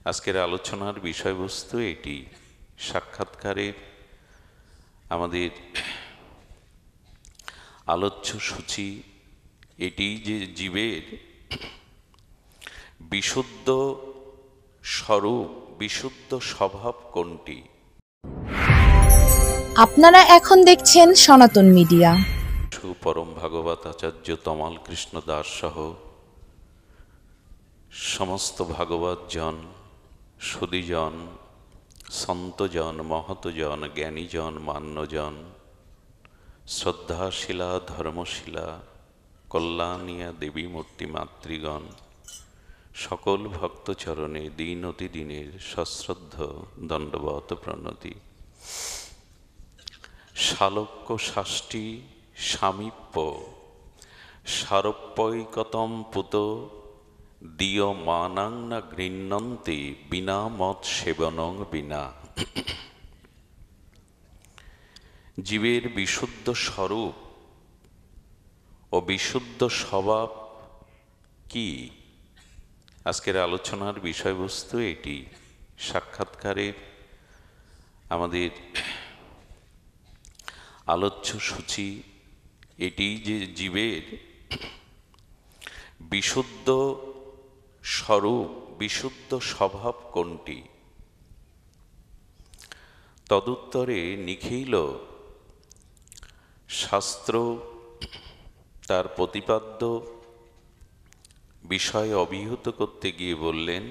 আজকের আলোচনার বিষয়বস্তু এটি। সাক্ষাৎকারের আমাদের আলোচ্য সূচি এটি যে জীবের বিশুদ্ধ স্বরূপ, বিশুদ্ধ স্বভাব কোনটি। আপনারা এখন দেখছেন সনাতন মিডিয়া। পরম ভাগবত আচার্য তমাল কৃষ্ণ দাস সহ সমস্ত ভাগবতজন, সুধীজন, সন্তজন, মহতজন, জ্ঞানীজন, মান্যজন, শ্রদ্ধাশীলা, ধর্মশীলা, কল্যাণিয়া দেবী মূর্তি মাতৃগণ, সকল ভক্তচরণে দিন অতি দিনের সশ্রদ্ধ দণ্ডবত প্রণতি। শালক্য শাষ্টি সামীপ্য সারপ্যৈকতম পুত দিয় মানাং না গৃহ্ণন্তি বিনা মত সেবনং বিনা। জীবের বিশুদ্ধ স্বরূপ ও বিশুদ্ধ স্বভাব কি? আজকের আলোচনার বিষয়বস্তু এটি। সাক্ষাৎকারের আমাদের আলোচ্য সূচি এটি যে জীবের বিশুদ্ধ স্বরূপ, বিশুদ্ধ স্বভাব কোনটি। তদুত্তরে নিখিল শাস্ত্র তার প্রতিপাদ্য বিষয় অভিহিত করতে গিয়ে বললেন,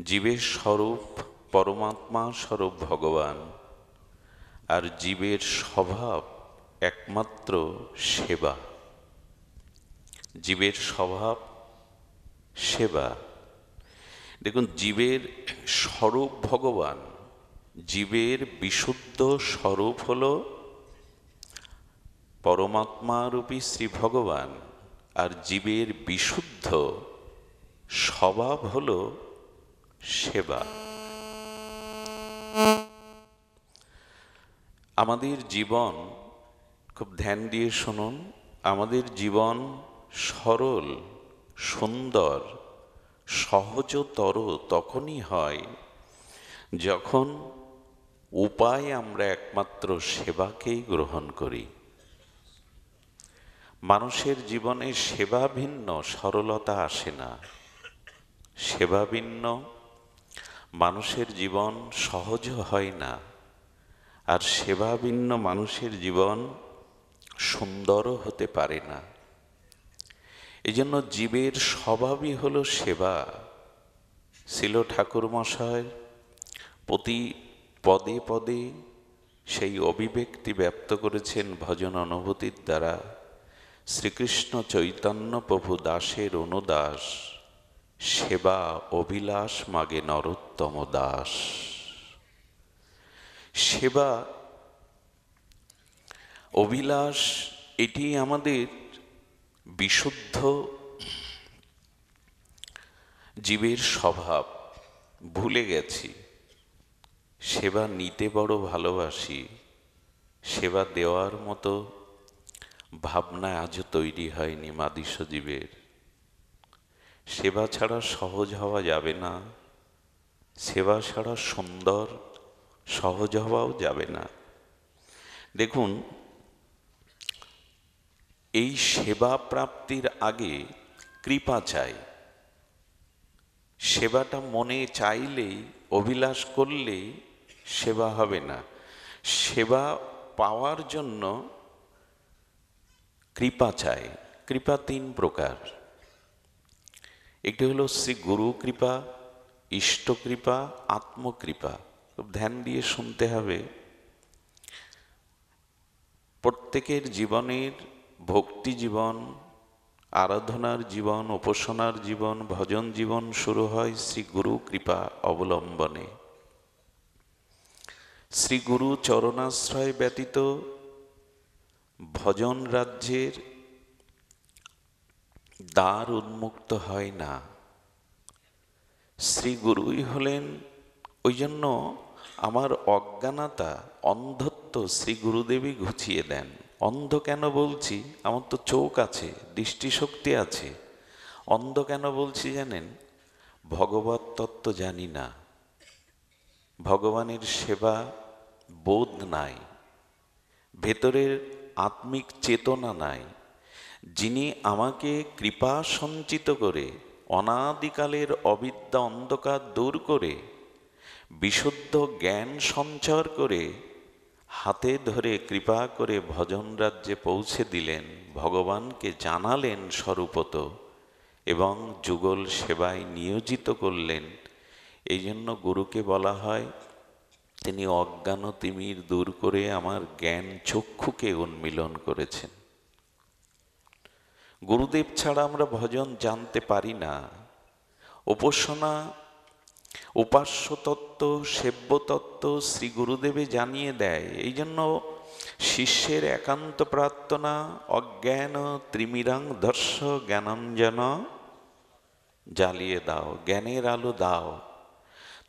জীবের স্বরূপ পরমাত্মা স্বরূপ ভগবান, আর জীবের স্বভাব একমাত্র সেবা। জীবের স্বভাব সেবা। দেখুন, জীবের স্বরূপ ভগবান, জীবের বিশুদ্ধ স্বরূপ হল পরমাত্মারূপী শ্রী ভগবান, আর জীবের বিশুদ্ধ স্বভাব হল সেবা। আমাদের জীবন, খুব ধ্যান দিয়ে শুনুন, আমাদের জীবন সরল, সুন্দর, সহজতর তখনই হয় যখন উপায় আমরা একমাত্র সেবাকেই গ্রহণ করি। মানুষের জীবনে সেবা ভিন্ন সরলতা আসে না। সেবা ভিন্ন মানুষের জীবন সহজ হয় না, আর সেবা ভিন্ন মানুষের জীবন সুন্দরও হতে পারে না। এই জন্য জীবের স্বভাবই হলো সেবা। ছিল ঠাকুরমশাই প্রতি পদে পদে সেই অভিব্যক্তি ব্যক্ত করেছেন ভজন অনুভূতির দ্বারা। শ্রীকৃষ্ণ চৈতন্য প্রভু দাসের অনুদাস, সেবা অভিলাষ মাগে নরোত্তম দাস। সেবা অভিলাষ এটি আমাদের বিশুদ্ধ জীবের স্বভাব। ভুলে গেছি, সেবা নিতে বড় ভালোবাসি, সেবা দেওয়ার মতো ভাবনা আজও তৈরি হয়নি মাদিস জীবের। সেবা ছাড়া সহজ হওয়া যাবে না, সেবা ছাড়া সুন্দর সহজ হওয়াও যাবে না। দেখুন, এই সেবা প্রাপ্তির আগে কৃপা চাই। সেবাটা মনে চাইলেই, অভিলাষ করলেই সেবা হবে না। সেবা পাওয়ার জন্য কৃপা চাই। কৃপা তিন প্রকার। একটি হলো শ্রী গুরু কৃপা, ইষ্ট কৃপা, আত্মকৃপা। খুব ধ্যান দিয়ে শুনতে হবে। প্রত্যেকের জীবনের ভক্তি জীবন, আরাধনার জীবন, উপাসনার জীবন, ভজন জীবন শুরু হয় শ্রী গুরু কৃপা অবলম্বনে। শ্রী গুরু চরণাশ্রয় ব্যতীত ভজন রাজ্যের দ্বার উন্মুক্ত হয় না। শ্রী গুরুই হলেন, ওই জন্য আমার অজ্ঞানতা, অন্ধত্ব শ্রী গুরুদেবই ঘুচিয়ে দেন। অন্ধ কেন বলছি? আমার তো চোখ আছে, দৃষ্টিশক্তি আছে। অন্ধ কেন বলছি জানেন? ভগবত তত্ত্ব জানি না, ভগবানের সেবা বোধ নাই, ভেতরের আত্মিক চেতনা নাই, যিনি আমাকে কৃপা সঞ্চিত করে অনাদিকালের অবিদ্যা অন্ধকার দূর করে বিশুদ্ধ জ্ঞান সঞ্চার করে হাতে ধরে কৃপা করে ভজন রাজ্যে পৌঁছে দিলেন, ভগবানকে জানালেন স্বরূপত এবং যুগল সেবায় নিয়োজিত করলেন। এই জন্য গুরুকে বলা হয় তিনি অজ্ঞান তিমির দূর করে আমার জ্ঞান চক্ষুকে উন্মিলন করেছেন। গুরুদেব ছাড়া আমরা ভজন জানতে পারি না। উপাসনা, উপাস্য তত্ত্ব, সেব্য তত্ত্ব শ্রী গুরুদেবে জানিয়ে দেয়। এই জন্য শিষ্যের একান্ত প্রার্থনা, অজ্ঞান ত্রিমিরাং দর্শ জ্ঞানঞ্জন জ্বালিয়ে দাও, জ্ঞানের আলো দাও।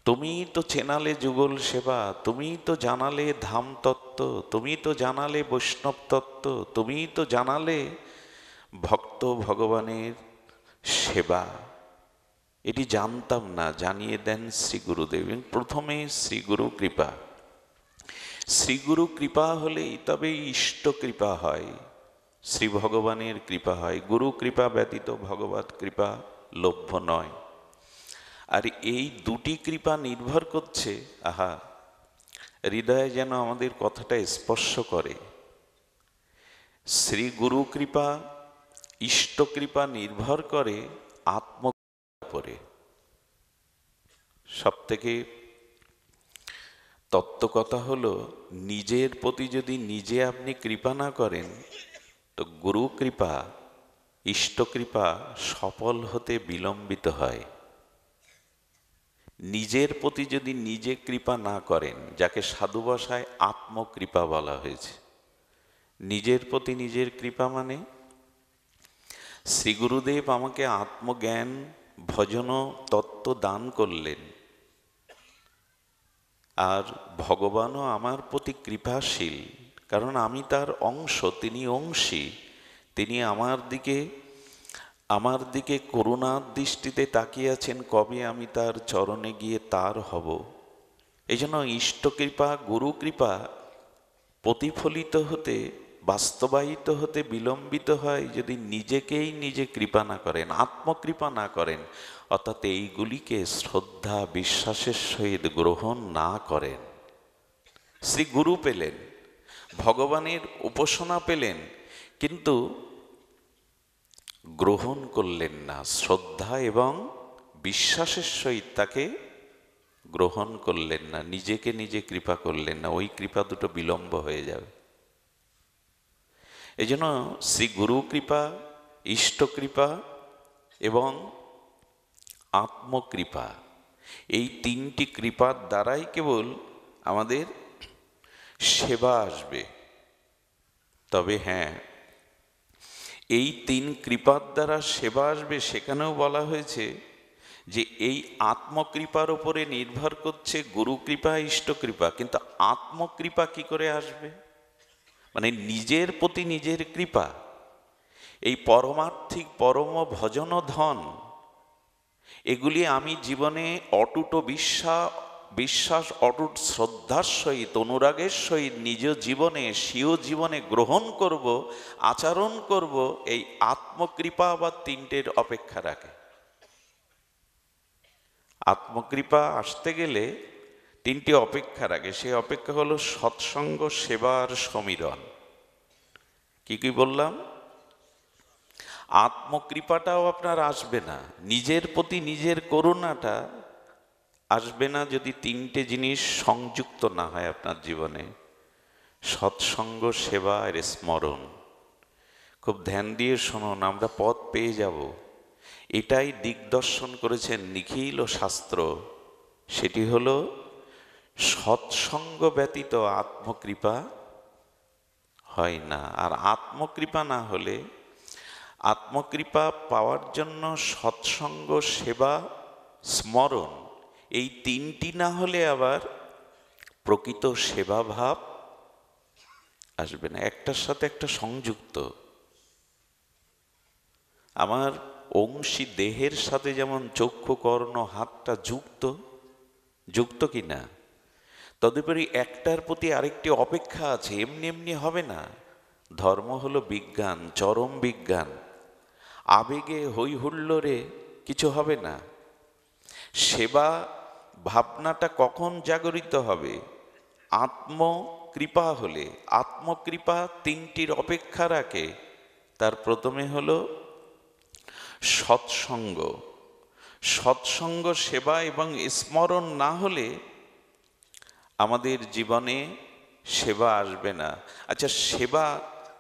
তুমি তো চেনালে যুগল সেবা, তুমি তো জানালে ধাম তত্ত্ব, তুমি তো জানালে বৈষ্ণব তত্ত্ব, তুমি তো জানালে ভক্ত ভগবানের সেবা। এটি জানতাম না, জানিয়ে দেন শ্রী গুরুদেব। প্রথমে শ্রী গুরু কৃপা। শ্রী গুরু কৃপা হলেই তবে ইষ্ট কৃপা হয়, শ্রী ভগবানের কৃপা হয়। গুরু কৃপা ব্যতীত ভগবত কৃপা লভ্য নয়। আর এই দুটি কৃপা নির্ভর করছে, আহা, হৃদয়ে যেন আমাদের কথাটা স্পর্শ করে। শ্রী গুরু কৃপা, ইষ্ট কৃপা নির্ভর করে আত্মকৃপার উপরে। সব থেকে তত্ত্বকথা হলো, নিজের প্রতি যদি নিজে আপনি কৃপা না করেন তো গুরু কৃপা, ইষ্ট কৃপা সফল হতে বিলম্বিত হয়। নিজের প্রতি যদি নিজে কৃপা না করেন, যাকে সাধু ভাষায় আত্মকৃপা বলা হয়েছে, নিজের প্রতি নিজের কৃপা মানে শ্রী গুরুদেব আমাকে আত্মজ্ঞান ভজন তত্ত্ব দান করলেন, আর ভগবানও আমার প্রতি কৃপাশীল, কারণ আমি তার অংশ, তিনি অংশী। তিনি আমার দিকে করুণার দৃষ্টিতে তাকিয়ে আছেন, কবে আমি তার চরণে গিয়ে তার হব। এই জন্য ইষ্টকৃপা, গুরু কৃপা প্রতিফলিত হতে, বাস্তবায়িত হতে বিলম্বিত হয় যদি নিজেকেই নিজে কৃপা না করেন, আত্মকৃপা না করেন, অর্থাৎ এইগুলিকে শ্রদ্ধা বিশ্বাসের সহিত গ্রহণ না করেন। শ্রী গুরু পেলেন, ভগবানের উপাসনা পেলেন, কিন্তু গ্রহণ করলেন না, শ্রদ্ধা এবং বিশ্বাসের সহিত তাকে গ্রহণ করলেন না, নিজেকে নিজে কৃপা করলেন না। ওই কৃপা দুটো বিলম্ব হয়ে যাবে। এই জন্য শ্রী গুরু কৃপা, ইষ্ট কৃপা এবং আত্মকৃপা, এই তিনটি কৃপার দ্বারাই কেবল আমাদের সেবা আসবে। তবে হ্যাঁ, এই তিন কৃপার দ্বারা সেবা আসবে, সেখানেও বলা হয়েছে যে এই আত্মকৃপার উপরে নির্ভর করছে গুরু কৃপা, ইষ্ট কৃপা। কিন্তু আত্মকৃপা কি করে আসবে? মানে নিজের প্রতি নিজের কৃপা, এই পরমার্থিক পরম ভজন ধন, এগুলি আমি জীবনে অটুট বিশ্বাস অটুট শ্রদ্ধার সহিত, অনুরাগের সহিত নিজ জীবনে, স্বীয় জীবনে গ্রহণ করব, আচরণ করব। এই আত্মকৃপা আবার তিনটের অপেক্ষা রাখে। আত্মকৃপা আসতে গেলে তিনটি অপেক্ষা রাখে। সেই অপেক্ষা হলো সৎসঙ্গ, সেবার সমীরণ। কি কি বললাম? আত্মকৃপাটাও আপনার আসবে না, নিজের প্রতি নিজের করুণাটা আসবে না যদি তিনটে জিনিস সংযুক্ত না হয় আপনার জীবনে: সৎসঙ্গ, সেবা আর স্মরণ। খুব ধ্যান দিয়ে শুনুন, আমরা পথ পেয়ে যাব। এটাই দিগদর্শন করেছেন নিখিল শাস্ত্র। সেটি হলো সৎসঙ্গ ব্যতীত আত্মকৃপা হয় না। আর আত্মকৃপা না হলে, আত্মকৃপা পাওয়ার জন্য সৎসঙ্গ, সেবা, স্মরণ, এই তিনটি না হলে আবার প্রকৃত সেবা ভাব আসবে না। একটার সাথে একটা সংযুক্ত। আমার অংশী দেহের সাথে যেমন চক্ষু কর্ণ হাতটা যুক্ত কি না, তদুপরি একটার প্রতি আরেকটি অপেক্ষা আছে, এমনি এমনি হবে না। ধর্ম হলো বিজ্ঞান, চরম বিজ্ঞান। আবেগে হই হুল্লোড়ে কিছু হবে না। সেবা ভাবনাটা কখন জাগরিত হবে? আত্মকৃপা হলে। আত্মকৃপা তিনটির অপেক্ষা রাখে। তার প্রথমে হলো সৎসঙ্গ। সৎসঙ্গ, সেবা এবং স্মরণ না হলে আমাদের জীবনে সেবা আসবে না। আচ্ছা, সেবা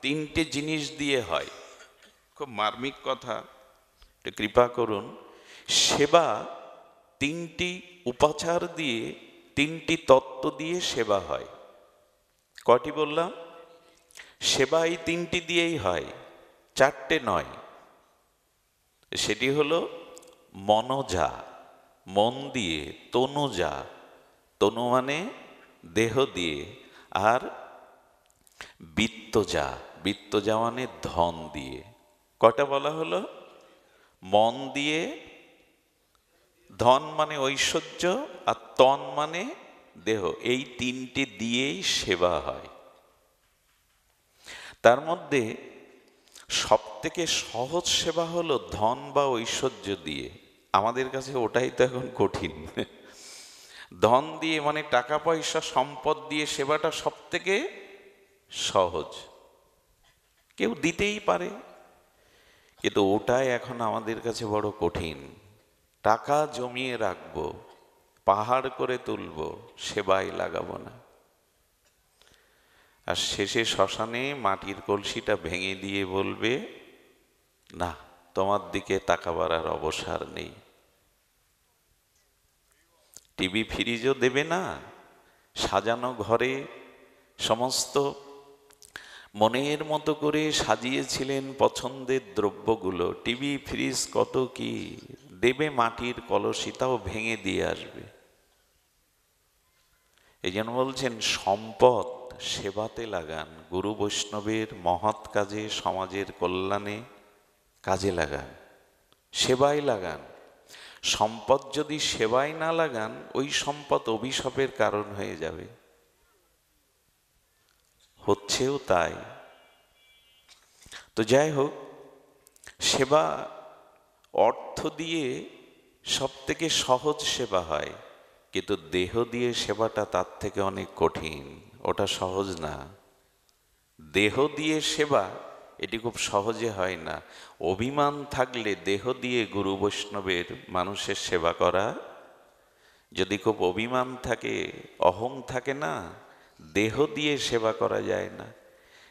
তিনটে জিনিস দিয়ে হয়, খুব মার্মিক কথা, একটু কৃপা করুন। সেবা তিনটি উপাচার দিয়ে, তিনটি তত্ত্ব দিয়ে সেবা হয়। কটি বললাম? সেবা এই তিনটি দিয়েই হয়, চারটে নয়। সেটি হলো মনোজা, মন দিয়ে; তনুজা, তনু মানে দেহ দিয়ে; আর বিত্তজা, বিত্তজা মানে ধন দিয়ে। কটা বলা হলো? মন দিয়ে, ধন মানে ঐশ্বর্য, আর তন মানে দেহ। এই তিনটে দিয়েই সেবা হয়। তার মধ্যে সব থেকে সহজ সেবা হলো ধন বা ঐশ্বর্য দিয়ে। আমাদের কাছে ওটাই তো এখন কঠিন। ধন দিয়ে মানে টাকা পয়সা সম্পদ দিয়ে সেবাটা সব থেকে সহজ, কেউ দিতেই পারে, কিন্তু ওটাই এখন আমাদের কাছে বড় কঠিন। টাকা জমিয়ে রাখবো, পাহাড় করে তুলবো, সেবায় লাগাবো না। আর শেষে শ্মশানে মাটির কলসিটা ভেঙে দিয়ে বলবে, না, তোমার দিকে তাকাবার আর অবসর নেই। টিভি ফ্রিজও দেবে না, সাজানো ঘরে সমস্ত মনের মতো করে সাজিয়েছিলেন পছন্দের দ্রব্যগুলো, টিভি ফ্রিজ কত কি দেবে, মাটির কলসি, তাও ভেঙে দিয়ে আসবে। এই জন্য বলছেন সম্পদ সেবাতে লাগান, গুরু বৈষ্ণবের মহৎ কাজে, সমাজের কল্যাণে কাজে লাগান, সেবায় লাগান। সম্পদ যদি সেবায় না লাগান, ওই সম্পদ অভিশাপের কারণ হয়ে যাবে। হচ্ছেও তাই। তো যাই হোক, সেবা অর্থ দিয়ে সব থেকে সহজ সেবা হয়, কিন্তু দেহ দিয়ে সেবাটা তার থেকে অনেক কঠিন, ওটা সহজ না। দেহ দিয়ে সেবা এটি খুব সহজে হয় না। অভিমান থাকলে দেহ দিয়ে গুরু বৈষ্ণবের মানুষের সেবা করা, যদি খুব অভিমান থাকে, অহং থাকে না, দেহ দিয়ে সেবা করা যায় না।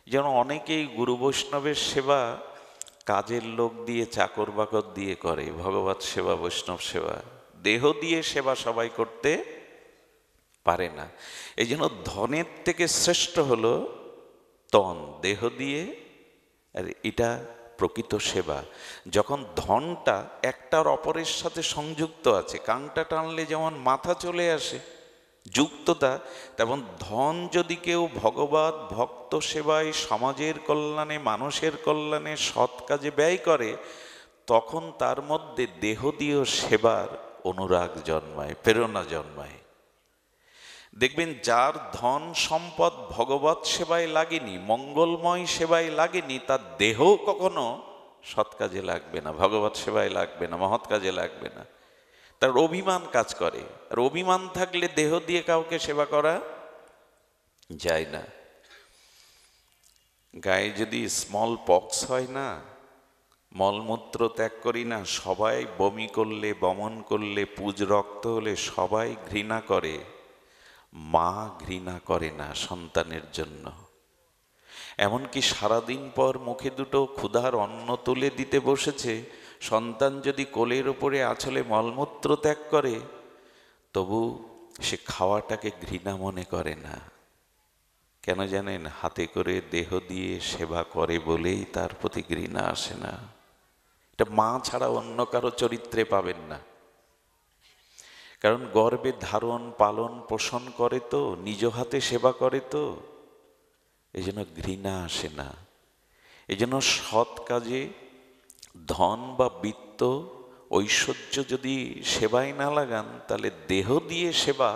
যেন অনেকেই গুরু বৈষ্ণবের সেবা কাজের লোক দিয়ে, চাকর বাকর দিয়ে করে, ভগবত সেবা, বৈষ্ণব সেবা। দেহ দিয়ে সেবা সবাই করতে পারে না। এই জন্য ধনের থেকে শ্রেষ্ঠ হলো তন, দেহ দিয়ে। আর এটা প্রকৃত সেবা। যখন ধনটা একটার অপরের সাথে সংযুক্ত আছে, কাংটা টানলে যেমন মাথা চলে আসে, যুক্ততা, তেমন ধন যদি কেউ ভগবত ভক্ত সেবায়, সমাজের কল্যাণে, মানুষের কল্যাণে, সৎ কাজে ব্যয় করে, তখন তার মধ্যে দেহ দিয়েও সেবার অনুরাগ জন্মায়, প্রেরণা জন্মায়। দেখবেন যার ধন সম্পদ ভগবত সেবায় লাগেনি, মঙ্গলময় সেবায় লাগেনি, তার দেহ কখনো সৎ কাজে লাগবে না, ভগবত সেবায় লাগবে না, মহৎ কাজে লাগবে না। তার অভিমান কাজ করে। আর অভিমান থাকলে দেহ দিয়ে কাউকে সেবা করা যায় না। গায়ে যদি স্মল পক্স হয় না, মলমূত্র ত্যাগ করি না, সবাই বমি করলে, বমন করলে, পুজ রক্ত হলে সবাই ঘৃণা করে, মা ঘৃণা করে না সন্তানের জন্য। এমনকি সারাদিন পর মুখে দুটো ক্ষুধার অন্ন তুলে দিতে বসেছে, সন্তান যদি কোলের ওপরে আঁচলে মলমূত্র ত্যাগ করে, তবু সে খাওয়াটাকে ঘৃণা মনে করে না। কেন জানেন? হাতে করে দেহ দিয়ে সেবা করে বলেই তার প্রতি ঘৃণা আসে না। এটা মা ছাড়া অন্য কারো চরিত্রে পাবেন না। কারণ গর্ভে ধারণ, পালন, পোষণ করে তো, নিজ হাতে সেবা করে তো, এই জন্য ঘৃণা আসে না। এই জন্য সৎ কাজে ধন বা বিত্ত ঐশ্বর্য যদি সেবায় না লাগান, তাহলে দেহ দিয়ে সেবা,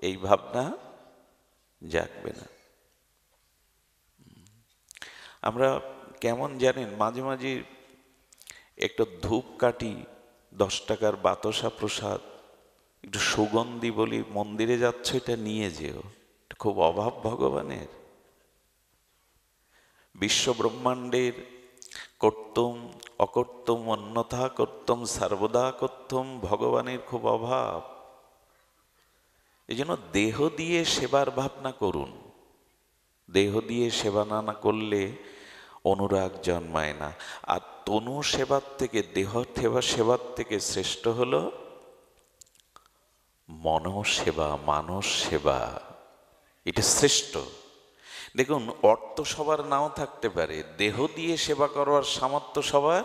এই ভাবনা জাগবে না। আমরা কেমন জানেন, মাঝে মাঝে একটা ধূপকাঠি, 10 টাকার বাতাসা প্রসাদ, একটু সুগন্ধি বলি, মন্দিরে যাচ্ছ, এটা নিয়ে যেও। খুব অভাব ভগবানের। বিশ্ব ব্রহ্মাণ্ডের কর্তম অকর্তম অন্যথা কর্তম সর্বদা কর্তম, ভগবানের খুব অভাব। এই জন্য দেহ দিয়ে সেবার ভাবনা করুন। দেহ দিয়ে সেবা না করলে অনুরাগ জন্মায় না। আর তনু সেবার থেকে, দেহ সেবার থেকে শ্রেষ্ঠ হলো মনসেবা, মানস সেবা। এটা শ্রেষ্ঠ। দেখুন, অর্থ সবার নাও থাকতে পারে, দেহ দিয়ে সেবা করার সামর্থ্য সবার,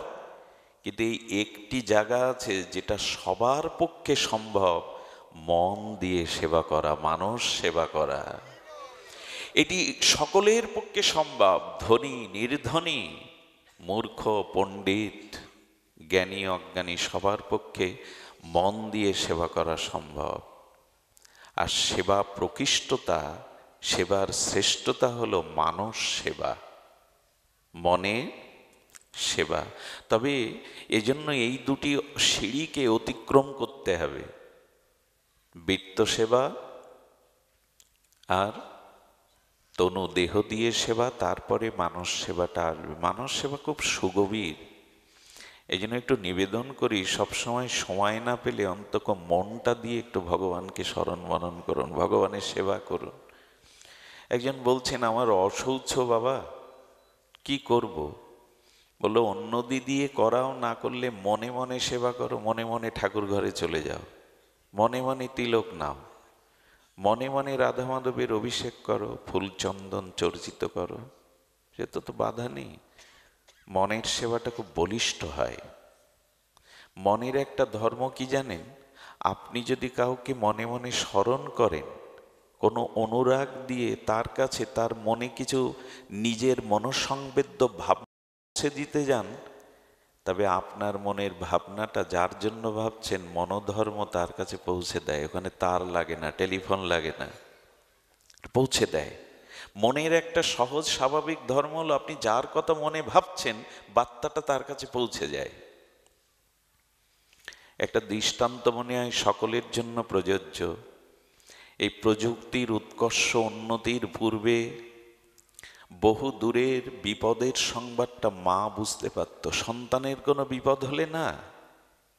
কিন্তু এই একটি জায়গা আছে যেটা সবার পক্ষে সম্ভব, মন দিয়ে সেবা করা, মানস সেবা করা। এটি সকলের পক্ষে সম্ভব, ধনী নির্ধনী, মূর্খ পণ্ডিত, জ্ঞানী অজ্ঞানী, সবার পক্ষে মন দিয়ে সেবা করা সম্ভব। আর সেবা প্রকৃষ্টতা, সেবার শ্রেষ্ঠতা হলো মানস সেবা, মনে সেবা। তবে এজন্য এই দুটি সিঁড়িকে অতিক্রম করতে হবে, বৃত্ত সেবা আর তনু দেহ দিয়ে সেবা, তারপরে মানস সেবাটা আসবে। মানস সেবা খুব সুগভীর। এই জন্য একটু নিবেদন করি, সবসময় সময় না পেলে অন্তত মনটা দিয়ে একটু ভগবানকে স্মরণ মনন করুন, ভগবানের সেবা করুন। একজন বলছেন, আমার অশৌচ বাবা, কি করব? বললো, অন্যদি দিয়ে করাও, না করলে মনে মনে সেবা করো, মনে মনে ঠাকুর ঘরে চলে যাও, মনে মনে তিলক নাও, মনে মনে রাধা মাধবের অভিষেক করো, ফুল চন্দন চর্চিত করো, সে তো বাধা নেই। মনের সেবাটা খুব বলিষ্ঠ হয়। মনের একটা ধর্ম কি জানেন? আপনি যদি কাউকে মনে মনে স্মরণ করেন, কোনো অনুরাগ দিয়ে তার কাছে তার মনে কিছু নিজের মনসংবেদ্য ভাবনা দিতে যান, তবে আপনার মনের ভাবনাটা যার জন্য ভাবছেন, মনোধর্ম তার কাছে পৌঁছে দেয়। ওখানে তার লাগে না, টেলিফোন লাগে না, পৌঁছে দেয়। মনের একটা সহজ স্বাভাবিক ধর্ম হলো, আপনি যার কথা মনে ভাবছেন, বার্তাটা তার কাছে পৌঁছে যায়। একটা দৃষ্টান্ত মনে হয় সকলের জন্য প্রযোজ্য। এই প্রযুক্তির উৎকর্ষ উন্নতির পূর্বে বহু দূরের বিপদের সংবাদটা মা বুঝতে পারত। সন্তানের কোনো বিপদ হলে না,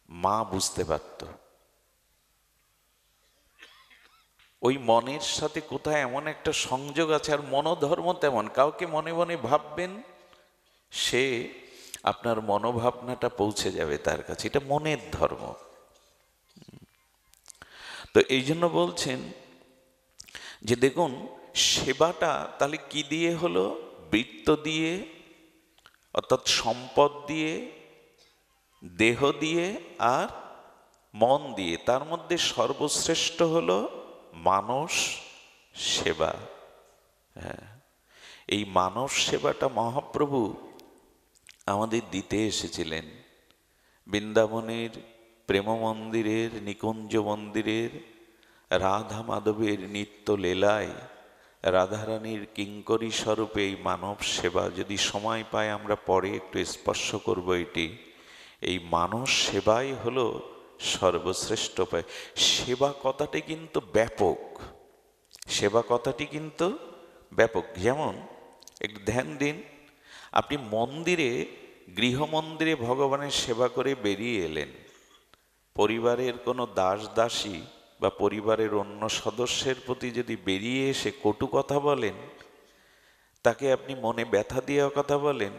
মা বুঝতে পারত। ওই মনের সাথে কোথায় এমন একটা সংযোগ আছে। আর মনোধর্ম তেমন, কাউকে মনে মনে ভাববেন, সে আপনার মনোভাবনাটা পৌঁছে যাবে তার কাছে। এটা মনের ধর্ম। তো এই জন্য বলছেন যে দেখুন, সেবাটা তাহলে কি দিয়ে হলো? বৃত্ত দিয়ে, অর্থাৎ সম্পদ দিয়ে, দেহ দিয়ে আর মন দিয়ে। তার মধ্যে সর্বশ্রেষ্ঠ হলো মানস সেবা। হ্যাঁ, এই মানস সেবাটা মহাপ্রভু আমাদের দিতে এসেছিলেন। বৃন্দাবনের প্রেম মন্দিরের, নিকুঞ্জ মন্দিরের রাধা মাধবের নিত্য লীলায় রাধারানীর কিঙ্করী স্বরূপে এই মানব সেবা, যদি সময় পায় আমরা পরে একটু স্পর্শ করব এটি। এই মানব সেবাই হলো সর্বশ্রেষ্ঠ উপায়। সেবা কথাটি কিন্তু ব্যাপক, সেবা কথাটি কিন্তু ব্যাপক। যেমন একটু ধ্যান দিন, আপনি মন্দিরে, গৃহমন্দিরে ভগবানের সেবা করে বেরিয়ে এলেন, পরিবারের কোনো দাস দাসী বা পরিবারের অন্য সদস্যের প্রতি যদি বেরিয়ে এসে কটু কথা বলেন, তাকে আপনি মনে ব্যথা দিয়ে কথা বলেন,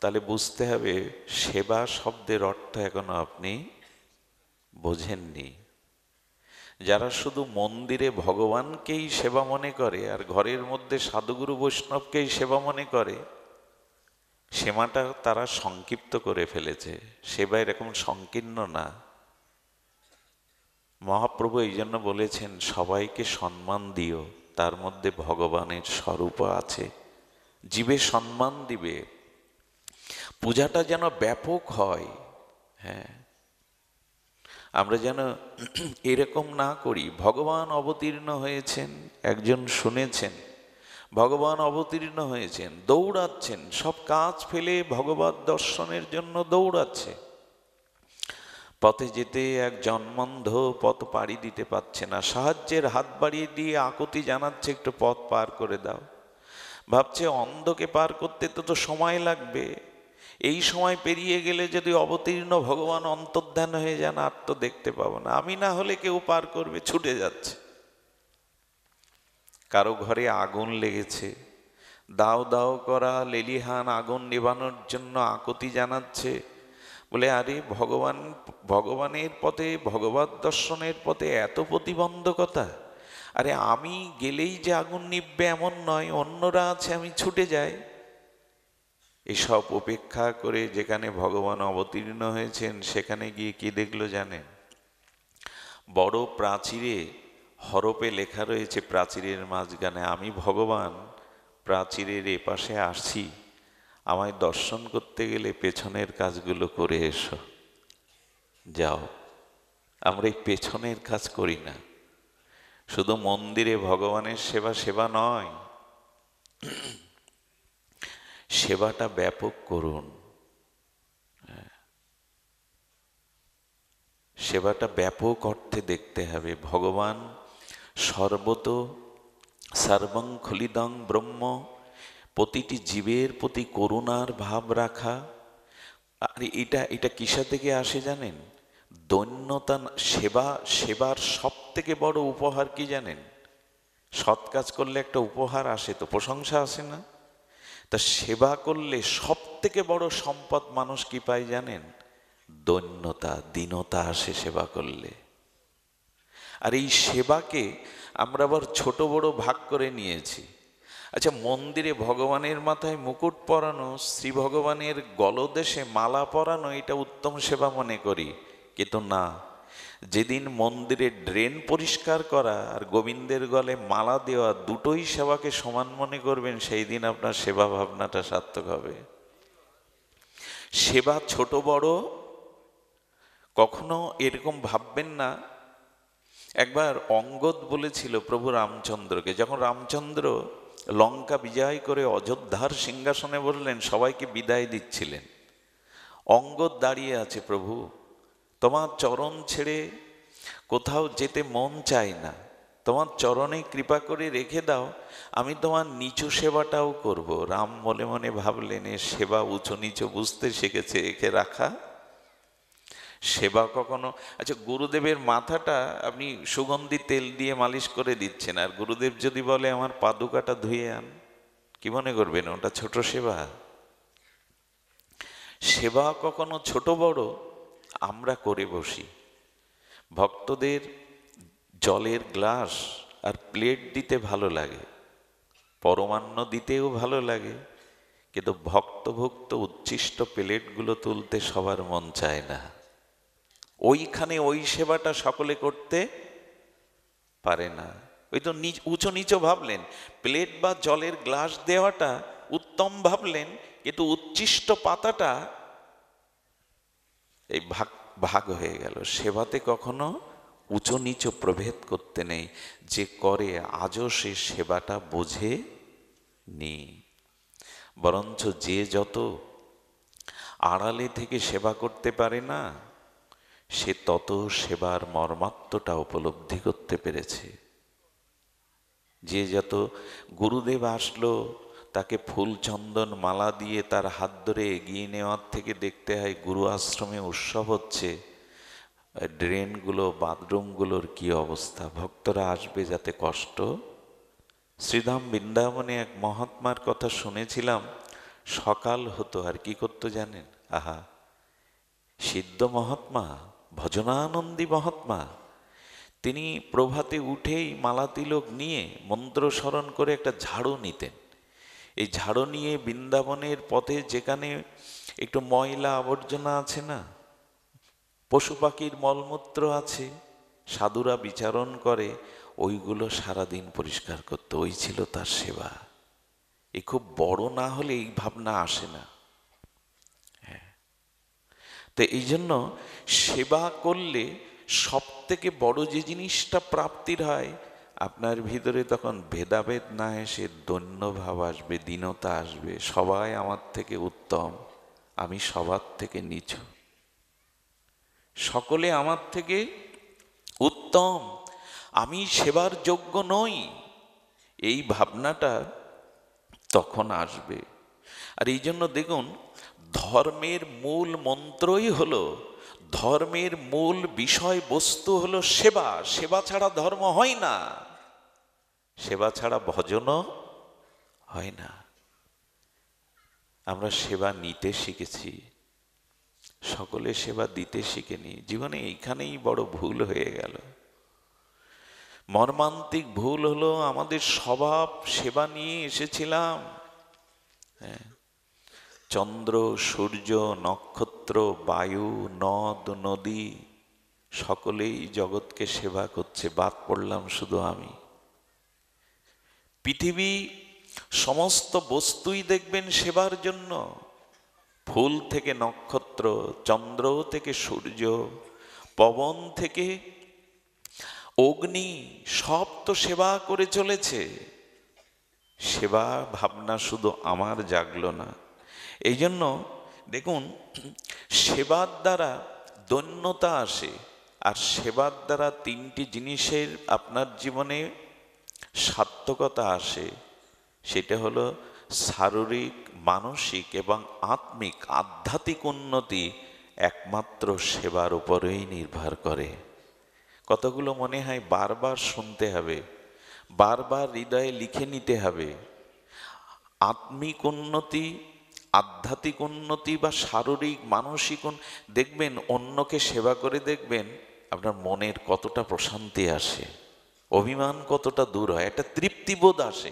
তাহলে বুঝতে হবে সেবা শব্দের অর্থ এখনো আপনি বোঝেননি। যারা শুধু মন্দিরে ভগবানকেই সেবা মনে করে আর ঘরের মধ্যে সাধুগুরু বৈষ্ণবকেই সেবা মনে করে, সেবাটা তারা সংক্ষিপ্ত করে ফেলেছে। সেবা এরকম সংকীর্ণ না। মহাপ্রভু এই জন্য বলেছেন, সবাইকে সম্মান দিও, তার মধ্যে ভগবানের স্বরূপ আছে। জীবে সম্মান দিবে, পূজাটা যেন ব্যাপক হয়। হ্যাঁ, আমরা যেন এরকম না করি ভগবান অবতীর্ণ হয়েছেন, একজন শুনেছেন ভগবান অবতীর্ণ হয়েছেন, দৌড়াচ্ছেন, সব কাজ ফেলে ভগবত দর্শনের জন্য দৌড়াচ্ছে। পথে যেতে এক জন্মন্ধ পথ পাড়ি দিতে পারছে না, সাহায্যের হাত বাড়িয়ে দিয়ে আকুতি জানাচ্ছে একটু পথ পার করে দাও। ভাবছে অন্ধকে পার করতে তো সময় লাগবে, এই সময় পেরিয়ে গেলে যদি অবতীর্ণ ভগবান অন্তর্ধান হয়ে যান আর তো দেখতে পাবো না, আমি না হলে কেউ পার করবে, ছুটে যাচ্ছে। কারো ঘরে আগুন লেগেছে, দাও দাও করা লেলিহান আগুন নেভানোর জন্য আকুতি জানাচ্ছে, বলে আরে ভগবানের পথে, ভগবত দর্শনের পথে এত প্রতিবন্ধকতা, আরে আমি গেলেই যে আগুন নিভবে এমন নয়, অন্যরা আছে আমি ছুটে যাই। এসব উপেক্ষা করে যেখানে ভগবান অবতীর্ণ হয়েছেন সেখানে গিয়ে কি দেখলো জানেন? বড় প্রাচীরে হরপে লেখা রয়েছে, প্রাচীরের মাঝখানে, আমি ভগবান প্রাচীরের এপাশে আসছি, আমায় দর্শন করতে গেলে পেছনের কাজগুলো করে এসো। যাও, আমরা এই পেছনের কাজ করি না। শুধু মন্দিরে ভগবানের সেবা সেবা নয়, সেবাটা ব্যাপক করুন। সেবাটা ব্যাপক অর্থে দেখতে হবে। ভগবান সর্বত সর্বং খলিদং ব্রহ্ম, প্রতিটি জীবের প্রতি করুণার ভাব রাখা। আর এটা কিসা থেকে আসে জানেন? দৈন্যতা। সেবার সব থেকে বড় উপহার কি জানেন? সৎ কাজ করলে একটা উপহার আসে, তো প্রশংসা আসে না? তা সেবা করলে সব থেকে বড় সম্পদ মানুষ কি পায় জানেন? দৈন্যতা, দীনতা আসে সেবা করলে। আর এই সেবাকে আমরা আবার ছোট বড় ভাগ করে নিয়েছি। আচ্ছা, মন্দিরে ভগবানের মাথায় মুকুট পরানো, শ্রী ভগবানের গলদেশে মালা পরানো, এটা উত্তম সেবা মনে করি। কিন্তু না, যেদিন মন্দিরে ড্রেন পরিষ্কার করা আর গোবিন্দের গলে মালা দেওয়া দুটোই সেবাকে সমান মনে করবেন, সেই দিন আপনার সেবা ভাবনাটা সার্থক হবে। সেবা ছোট বড় কখনো এরকম ভাববেন না। একবার অঙ্গদ বলেছিল প্রভু রামচন্দ্রকে, যখন রামচন্দ্র লঙ্কা বিজয় করে অযোধ্যার সিংহাসনে বললেন, সবাইকে বিদায় দিচ্ছিলেন, অঙ্গদ দাঁড়িয়ে আছে, প্রভু তোমার চরণ ছেড়ে কোথাও যেতে মন চায় না, তোমার চরণে কৃপা করে রেখে দাও, আমি তোমার নিচু সেবাটাও করব। রাম মনে মনে ভাবলেন, এ সেবা উঁচু নিচু বুঝতে শিখেছে, একে রাখা সেবা কখনো। আচ্ছা, গুরুদেবের মাথাটা আপনি সুগন্ধি তেল দিয়ে মালিশ করে দিচ্ছেন, আর গুরুদেব যদি বলে আমার পাদুকাটা ধুয়ে আন, কি মনে করবেন? ওটা ছোট সেবা? সেবা কখনো ছোট বড় আমরা করে বসি। ভক্তদের জলের গ্লাস আর প্লেট দিতে ভালো লাগে, পরমান্ন দিতেও ভালো লাগে, কিন্তু ভক্ত উচ্ছিষ্ট প্লেটগুলো তুলতে সবার মন চায় না। ওইখানে ওই সেবাটা সকলে করতে পারে না। ওই তো উঁচু নিচু ভাবলেন, প্লেট বা জলের গ্লাস দেওয়াটা উত্তম ভাবলেন, কিন্তু উচ্ছিষ্ট পাতাটা এই ভাগ হয়ে গেল। সেবাতে কখনো উঁচু নিচু প্রভেদ করতে নেই, যে করে আজও সে সেবাটা বোঝে নি। বরঞ্চ যে যত আড়ালে থেকে সেবা করতে পারে না, সে তত সেবার মর্মাত্মটা উপলব্ধি করতে পেরেছে। যে যত, গুরুদেব আসলো, তাকে ফুল চন্দন মালা দিয়ে তার হাত ধরে এগিয়ে নেওয়ার থেকে দেখতে হয় গুরু আশ্রমে উৎসব হচ্ছে, ড্রেনগুলো বাথরুমগুলোর কি অবস্থা, ভক্তরা আসবে যাতে কষ্ট। শ্রীধাম বৃন্দাবনে এক মহাত্মার কথা শুনেছিলাম, সকাল হতো আর কি করতো জানেন? আহা, সিদ্ধ মহাত্মা, ভজনানন্দী মহাত্মা, তিনি প্রভাতে উঠেই মালা তিলক নিয়ে মন্ত্র স্মরণ করে একটা ঝাড়ু নিতেন। এই ঝাড়ু নিয়ে বৃন্দাবনের পথে যেখানে একটু ময়লা আবর্জনা আছে না, পশু পাখির মলমূত্র আছে, সাধুরা বিচারণ করে, ওইগুলো সারাদিন পরিষ্কার করতো। ওই ছিল তার সেবা। এ খুব বড় না হলে এই ভাবনা আসে না। তো এই জন্য সেবা করলে সব থেকে বড় যে জিনিসটা প্রাপ্তির হয়, আপনার ভিতরে তখন ভেদাভেদ না এসে দৈন্যভাব আসবে, দীনতা আসবে। সবাই আমার থেকে উত্তম, আমি সবার থেকে নিচু, সকলে আমার থেকে উত্তম, আমি সেবার যোগ্য নই, এই ভাবনাটা তখন আসবে। আর এই জন্য দেখুন, ধর্মের মূল মন্ত্রই হলো, ধর্মের মূল বিষয়বস্তু হলো সেবা। সেবা ছাড়া ধর্ম হয় না, সেবা ছাড়া ভজনও হয় না। আমরা সেবা নিতে শিখেছি, সকলে সেবা দিতে শিখেনি। জীবনে এইখানেই বড় ভুল হয়ে গেল। মর্মান্তিক ভুল হলো, আমাদের স্বভাব সেবা নিয়ে এসেছিলাম। চন্দ্র, সূর্য, নক্ষত্র, বায়ু, নদ, নদী সকলেই জগৎকে সেবা করছে, বাদ পড়লাম শুধু আমি। পৃথিবী সমস্ত বস্তুই দেখবেন সেবার জন্য, ফুল থেকে নক্ষত্র, চন্দ্র থেকে সূর্য, পবন থেকে অগ্নি, সব তো সেবা করে চলেছে। সেবা ভাবনা শুধু আমার জাগলো না। এই জন্য দেখুন, সেবার দ্বারা দৈন্যতা আসে, আর সেবার দ্বারা তিনটি জিনিসের আপনার জীবনে সার্থকতা আসে। সেটা হলো শারীরিক, মানসিক এবং আত্মিক, আধ্যাত্মিক উন্নতি একমাত্র সেবার উপরেই নির্ভর করে। কতগুলো মনে হয় বারবার শুনতে হবে, বারবার হৃদয়ে লিখে নিতে হবে। আত্মিক উন্নতি, আধ্যাত্মিক উন্নতি বা শারীরিক, মানসিক, দেখবেন অন্যকে সেবা করে দেখবেন আপনার মনের কতটা প্রশান্তি আসে, অভিমান কতটা দূর হয়, একটা তৃপ্তিবোধ আসে।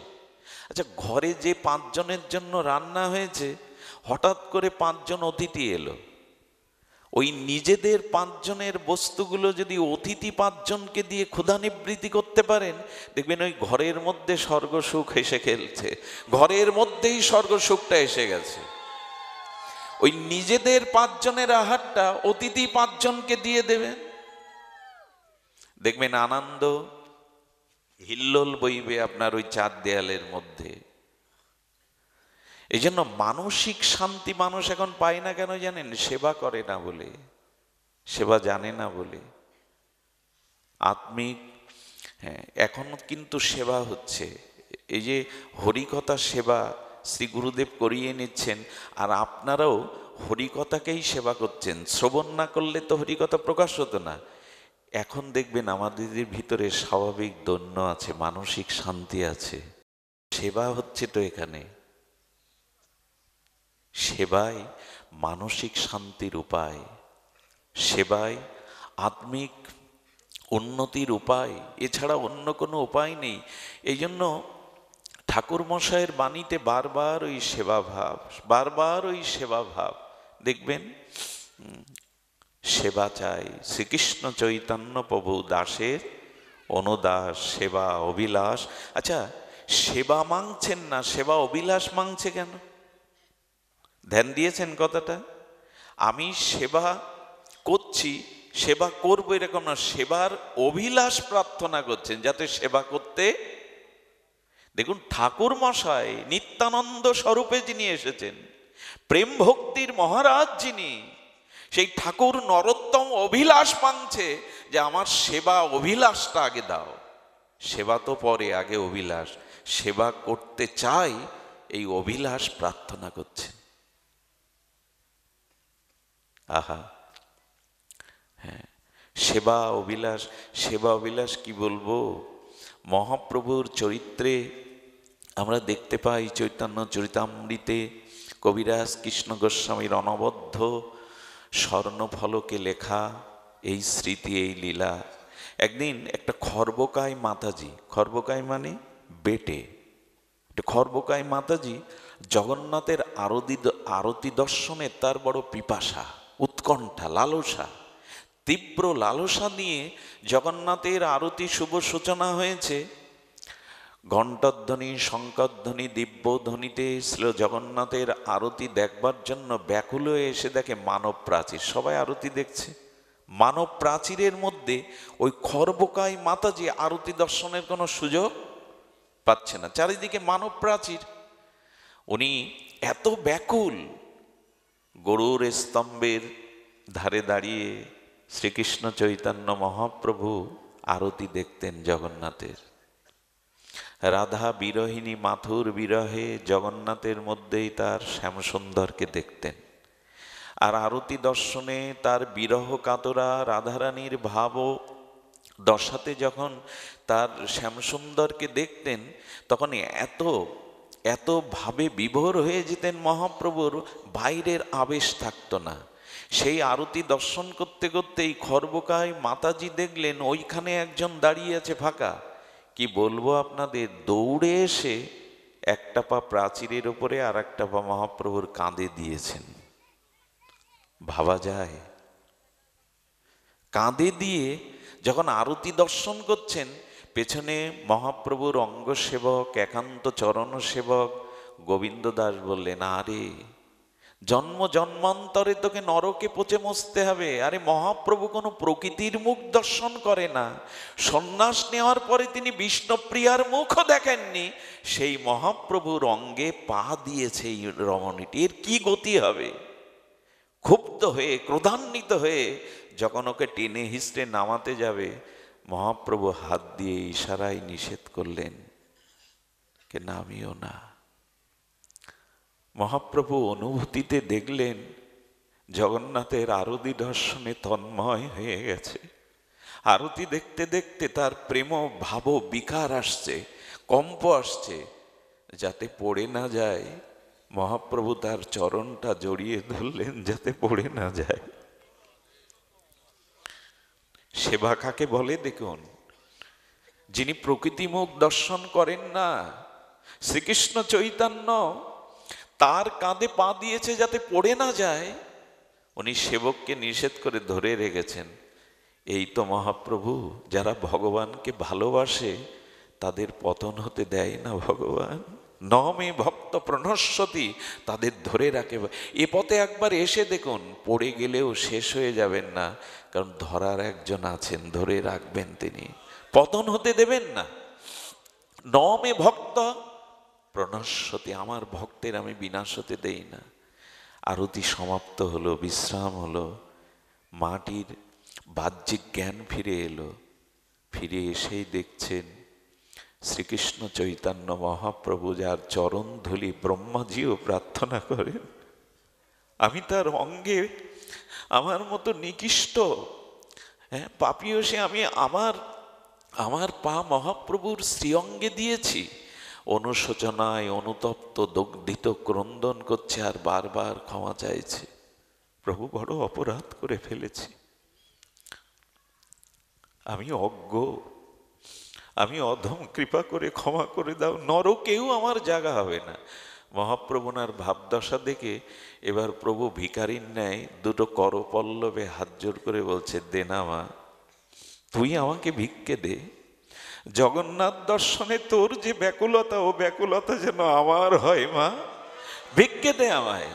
আচ্ছা, ঘরে যে 5 জনের জন্য রান্না হয়েছে, হঠাৎ করে 5 জন অতিথি এলো, ওই নিজেদের 5 জনের বস্তুগুলো যদি অতিথি 5 জনকে দিয়ে ক্ষুধা নিবৃত্তি করতে পারেন, দেখবেন ওই ঘরের মধ্যে স্বর্গসুখ এসে খেলছে, ঘরের মধ্যেই স্বর্গসুখটা এসে গেছে। ওই নিজেদের 5 জনের আহারটা অতিথি 5 জনকে দিয়ে দেবেন, দেখবেন আনন্দ হিল্লোল বইবে আপনার ওই 4 দেয়ালের মধ্যে। এই জন্য মানসিক শান্তি মানুষ এখন পায় না কেন জানেন? সেবা করে না বলে, সেবা জানে না বলে। আত্মিক, হ্যাঁ, এখনো কিন্তু সেবা হচ্ছে। এই যে হরিকথা সেবা শ্রী গুরুদেব করিয়ে নিচ্ছেন, আর আপনারাও হরিকথাকেই সেবা করছেন। শ্রবণ না করলে তো হরিকথা প্রকাশ হতো না। এখন দেখবেন আমাদের ভিতরে স্বাভাবিক দৈন্য আছে, মানসিক শান্তি আছে। সেবা হচ্ছে তো এখানে, সেবাই মানসিক শান্তির উপায়, সেবাই আত্মিক উন্নতির উপায়, এছাড়া অন্য কোনো উপায় নেই। এই জন্য ঠাকুর মশাইয়ের বাণীতে বারবার ওই সেবা ভাব, বারবার ওই সেবা ভাব দেখবেন। সেবা চাই শ্রীকৃষ্ণ চৈতন্য প্রভু দাসের অনুদাস, সেবা অভিলাষ। আচ্ছা, সেবা মাংছেন না, সেবা অভিলাষ মাংছে কেন? ধ্যান দিয়েছেন কথাটা? আমি সেবা করছি, সেবা করবো এরকম না, সেবার অভিলাষ প্রার্থনা করছেন যাতে সেবা করতে। দেখুন, ঠাকুর মশাই নিত্যানন্দ স্বরূপে যিনি এসেছেন, প্রেম ভক্তির মহারাজ যিনি, সেই ঠাকুর নরোত্তম অভিলাষ মাংছে যে আমার সেবা অভিলাষটা আগে দাও। সেবা তো পরে, আগে অভিলাষ। সেবা করতে চাই, এই অভিলাষ প্রার্থনা করছে। আহা, হ্যাঁ, সেবা অভিলাষ, সেবা অভিলাষ কি বলবো। মহাপ্রভুর চরিত্রে আমরা দেখতে পাই, চৈতন্য চরিতামৃতে কবিরাজ কৃষ্ণ গোস্বামীর অনবদ্য স্বর্ণফলকে লেখা এই স্মৃতি, এই লীলা। একদিন একটা খর্বকায় মাতাজি, খর্বকায় মানে বেটে, খর্বকায় মাতাজি জগন্নাথের আরতি দর্শনে তার বড় পিপাসা, উৎকণ্ঠা, লালসা, তীব্র লালসা নিয়ে জগন্নাথের আরতি শুভ সূচনা হয়েছে। ঘণ্টধ্বনি, শঙ্করধ্বনি, দিব্যধ্বনিতে শ্রী জগন্নাথের আরতি দেখবার জন্য ব্যাকুল হয়ে এসে দেখে মানব প্রাচীর, সবাই আরতি দেখছে। মানব প্রাচীরের মধ্যে ওই খর্বকায় মাতাজি আরতি দর্শনের কোনো সুযোগ পাচ্ছে না, চারিদিকে মানব প্রাচীর। উনি এত ব্যাকুল, গরুর স্তম্ভের ধারে দাঁড়িয়ে শ্রীকৃষ্ণ চৈতন্য মহাপ্রভু আরতি দেখতেন জগন্নাথের। রাধা বিরহিণী মাথুর বিরহে জগন্নাথের মধ্যেই তার শ্যামসুন্দরকে দেখতেন। আর আরতি দর্শনে তার বিরহ কাতরা রাধারানীর ভাব দশাতে যখন তার শ্যামসুন্দরকে দেখতেন, তখন এত ভাবে বিভোর হয়ে যেতেন মহাপ্রভুর, বাইরের আবেশ থাকতো না। সেই আরতি দর্শন করতে করতে এই খর্বকায় মাতাজি দেখলেন ওইখানে একজন দাঁড়িয়ে আছে ফাঁকা। কি বলবো আপনাদের, দৌড়ে এসে একটা পা প্রাচীরের ওপরে আর একটা পা মহাপ্রভুর কাঁধে দিয়েছেন। ভাবা যায়? কাঁধে দিয়ে যখন আরতি দর্শন করছেন, পেছনে মহাপ্রভুর অঙ্গসেবক, একান্ত চরণ সেবক গোবিন্দ দাস বললেন, আরে জন্ম জন্মান্তরে তোকে নরকে পচে মরতে হবে। আরে মহাপ্রভু কোনো প্রকৃতির মুখ দর্শন করে না, সন্ন্যাস নেওয়ার পরে তিনি বিষ্ণুপ্রিয়ার মুখও দেখেননি, সেই মহাপ্রভুর অঙ্গে পা দিয়েছে এই রমণীটি, এর কি গতি হবে? ক্ষুব্ধ হয়ে, ক্রোধান্বিত হয়ে যখন ওকে টেনে হিস্টে নামাতে যাবে, মহাপ্রভু হাত দিয়ে ইশারায় নিষেধ করলেন, কে নামিও না। মহাপ্রভু অনুভূতিতে দেখলেন জগন্নাথের আরতি দর্শনে তন্ময় হয়ে গেছে। আরতি দেখতে দেখতে তার প্রেম ভাব বিকার আসছে, কম্প আসছে, যাতে পড়ে না যায় মহাপ্রভু তার চরণটা জড়িয়ে ধরলেন, যাতে পড়ে না যায়। সেবা কাকে বলে দেখুন? যিনি প্রকৃতিমুখ দর্শন করেন না, শ্রীকৃষ্ণ চৈতন্য তার কাঁধে পা দিয়েছে যাতে পড়ে না যায়, উনি সেবককে নিষেধ করে ধরে রেখেছেন। এই তো মহাপ্রভু, যারা ভগবানকে ভালোবাসে তাদের পতন হতে দেয় না ভগবান। নমে ভক্ত প্রণশ্যতি, তাদের ধরে রাখে। এ পথে একবার এসে দেখুন, পড়ে গেলেও শেষ হয়ে যাবেন না, কারণ ধরার একজন আছেন, ধরে রাখবেন তিনি, পতন হতে দেবেন না। নমে ভক্ত প্রণশ্যতি, আমার ভক্তের আমি বিনাশ হতে দেই না। আরতি সমাপ্ত হলো, বিশ্রাম হলো, মাটির বাহ্যিক জ্ঞান ফিরে এলো। ফিরে এসেই দেখছেন শ্রীকৃষ্ণ চৈতন্য মহাপ্রভু, যার চরণ ধুলি ব্রহ্মাজিও প্রার্থনা করেন, আমি তার অঙ্গে আমার মতো নিকৃষ্ট পাপীয় সে, আমি আমার পা মহাপ্রভুর শ্রীঅঙ্গে দিয়েছি। অনুশোচনায় অনুতপ্ত দগ্ধিত ক্রন্দন করছে আর বারবার ক্ষমা চাইছে, প্রভু বড় অপরাধ করে ফেলেছি, আমি অজ্ঞ, আমি অধম, কৃপা করে ক্ষমা করে দাও, নরকেও আমার জায়গা হবে না। মহাপ্রভুনার ভাবদশা দেখে এবার প্রভু ভিখারির ন্যায় দুটো করপল্লবে হাত জোর করে বলছে, দে না মা, তুই আমাকে ভিক্ষে দে। জগন্নাথ দর্শনে তোর যে ব্যাকুলতা, ও ব্যাকুলতা যেন আমার হয় মা, ভিক্ষে দে আমায়।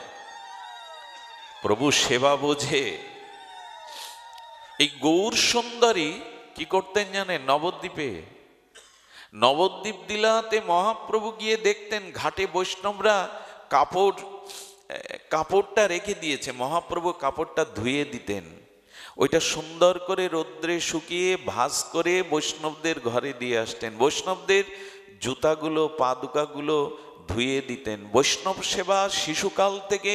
প্রভু সেবা বোঝে। এই গৌর সুন্দরী কি করতেন জানেন? নবদ্বীপ দিলাতে মহাপ্রভু গিয়ে দেখতেন ঘাটে বৈষ্ণবরা কাপড়টা রেখে দিয়েছে, মহাপ্রভু কাপড়টা ধুয়ে দিতেন, ওইটা সুন্দর করে রৌদ্রে শুকিয়ে ভাঁজ করে বৈষ্ণবদের ঘরে দিয়ে আসতেন। বৈষ্ণবদের জুতাগুলো, পাদুকাগুলো ধুয়ে দিতেন। বৈষ্ণব সেবা শিশুকাল থেকে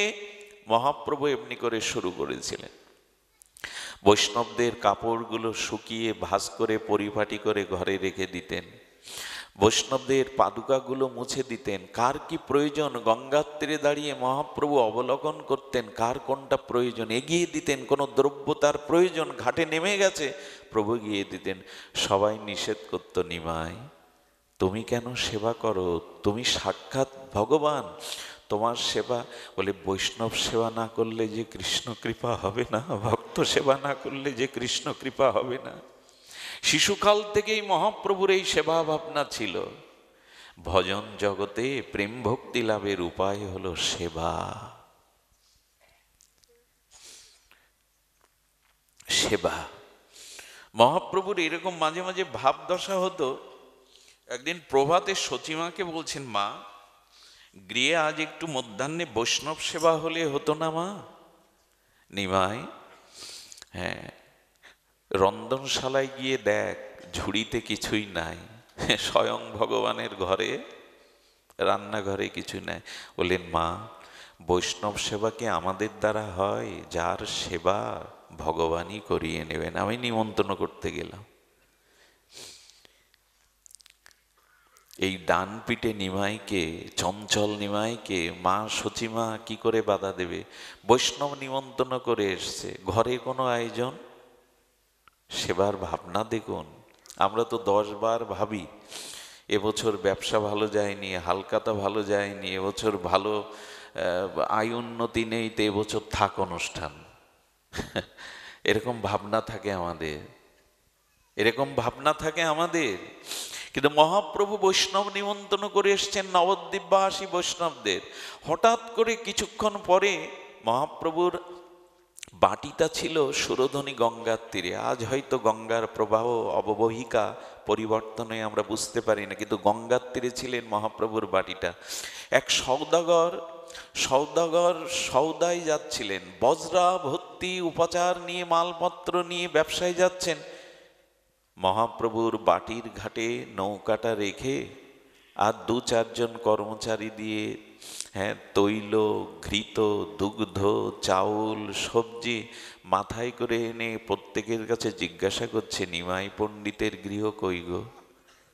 মহাপ্রভু এমনি করে শুরু করেছিলেন। বৈষ্ণবদের কাপড়গুলো শুকিয়ে ভাঁজ করে পরিপাটি করে ঘরে রেখে দিতেন। বৈষ্ণবদের পাদুকাগুলো মুছে দিতেন। কার কি প্রয়োজন গঙ্গার তীরে দাঁড়িয়ে মহাপ্রভু অবলোকন করতেন, কার কোনটা প্রয়োজন এগিয়ে দিতেন। কোনো দ্রব্য তার প্রয়োজন, ঘাটে নেমে গেছে, প্রভু গিয়ে দিতেন। সবাই নিষেধ করত, নিমাই তুমি কেন সেবা করো, তুমি সাক্ষাৎ ভগবান, তোমার সেবা। বলে বৈষ্ণব সেবা না করলে যে কৃষ্ণ কৃপা হবে না, ভক্ত সেবা না করলে যে কৃষ্ণ কৃপা হবে না। শিশুকাল থেকেই মহাপ্রভুর এই সেবা ভাবনা ছিল। ভজন জগতে প্রেম ভক্তি লাভের উপায় হলো সেবা। সেবা। মহাপ্রভুর এরকম মাঝে মাঝে ভাবদশা হতো। একদিন প্রভাতে সচিমাকে বলছেন, মা, গৃহে আজ একটু মধ্যাহ্নে বৈষ্ণব সেবা হলে হতো না মা? নিমাই, হ্যাঁ, রন্ধনশালায় গিয়ে দেখ, ঝুড়িতে কিছুই নাই, স্বয়ং ভগবানের ঘরে রান্নাঘরে কিছু নাই। বললেন, মা, বৈষ্ণব সেবা কি আমাদের দ্বারা হয়? যার সেবা ভগবানই করিয়ে নেবেন। আমি নিমন্ত্রণ করতে গেলাম, এই ডান পিঠে নিমাইকে, চঞ্চল নিমাইকে মা সচিমা কি করে বাধা দেবে? বৈষ্ণব নিমন্ত্রণ করে এসছে, ঘরে কোনো আয়োজন, সেবার ভাবনা দেখুন। আমরা তো 10 বার ভাবি, এবছর ব্যবসা ভালো যায়নি, হালকাতা ভালো যায়নি, এবছর ভালো আয় উন্নতি নেই, তো এবছর থাক অনুষ্ঠান। এরকম ভাবনা থাকে আমাদের, এরকম ভাবনা থাকে আমাদের। কিন্তু মহাপ্রভু বৈষ্ণব নিমন্ত্রণ করে এসছেন নবদ্বীপবাসী বৈষ্ণবদের। হঠাৎ করে কিছুক্ষণ পরে মহাপ্রভুর বাটিটা ছিল সুরধনী গঙ্গার তীরে। আজ হয়তো গঙ্গার প্রবাহ অববাহিকা পরিবর্তনে আমরা বুঝতে পারি না, কিন্তু গঙ্গার তীরে ছিলেন মহাপ্রভুর বাটিটা। এক সৌদাগর সৌদায় যাচ্ছিলেন, বজরা ভর্তি উপাচার নিয়ে, মালপত্র নিয়ে ব্যবসায় যাচ্ছেন। মহাপ্রভুর বাটির ঘাটে নৌকাটা রেখে আর 2-4 জন কর্মচারী দিয়ে, হ্যাঁ, তৈল, ঘৃত, দুগ্ধ, চাউল, সবজি মাথায় করে এনে প্রত্যেকের কাছে জিজ্ঞাসা করছে, নিমাই পণ্ডিতের গৃহ কই গো?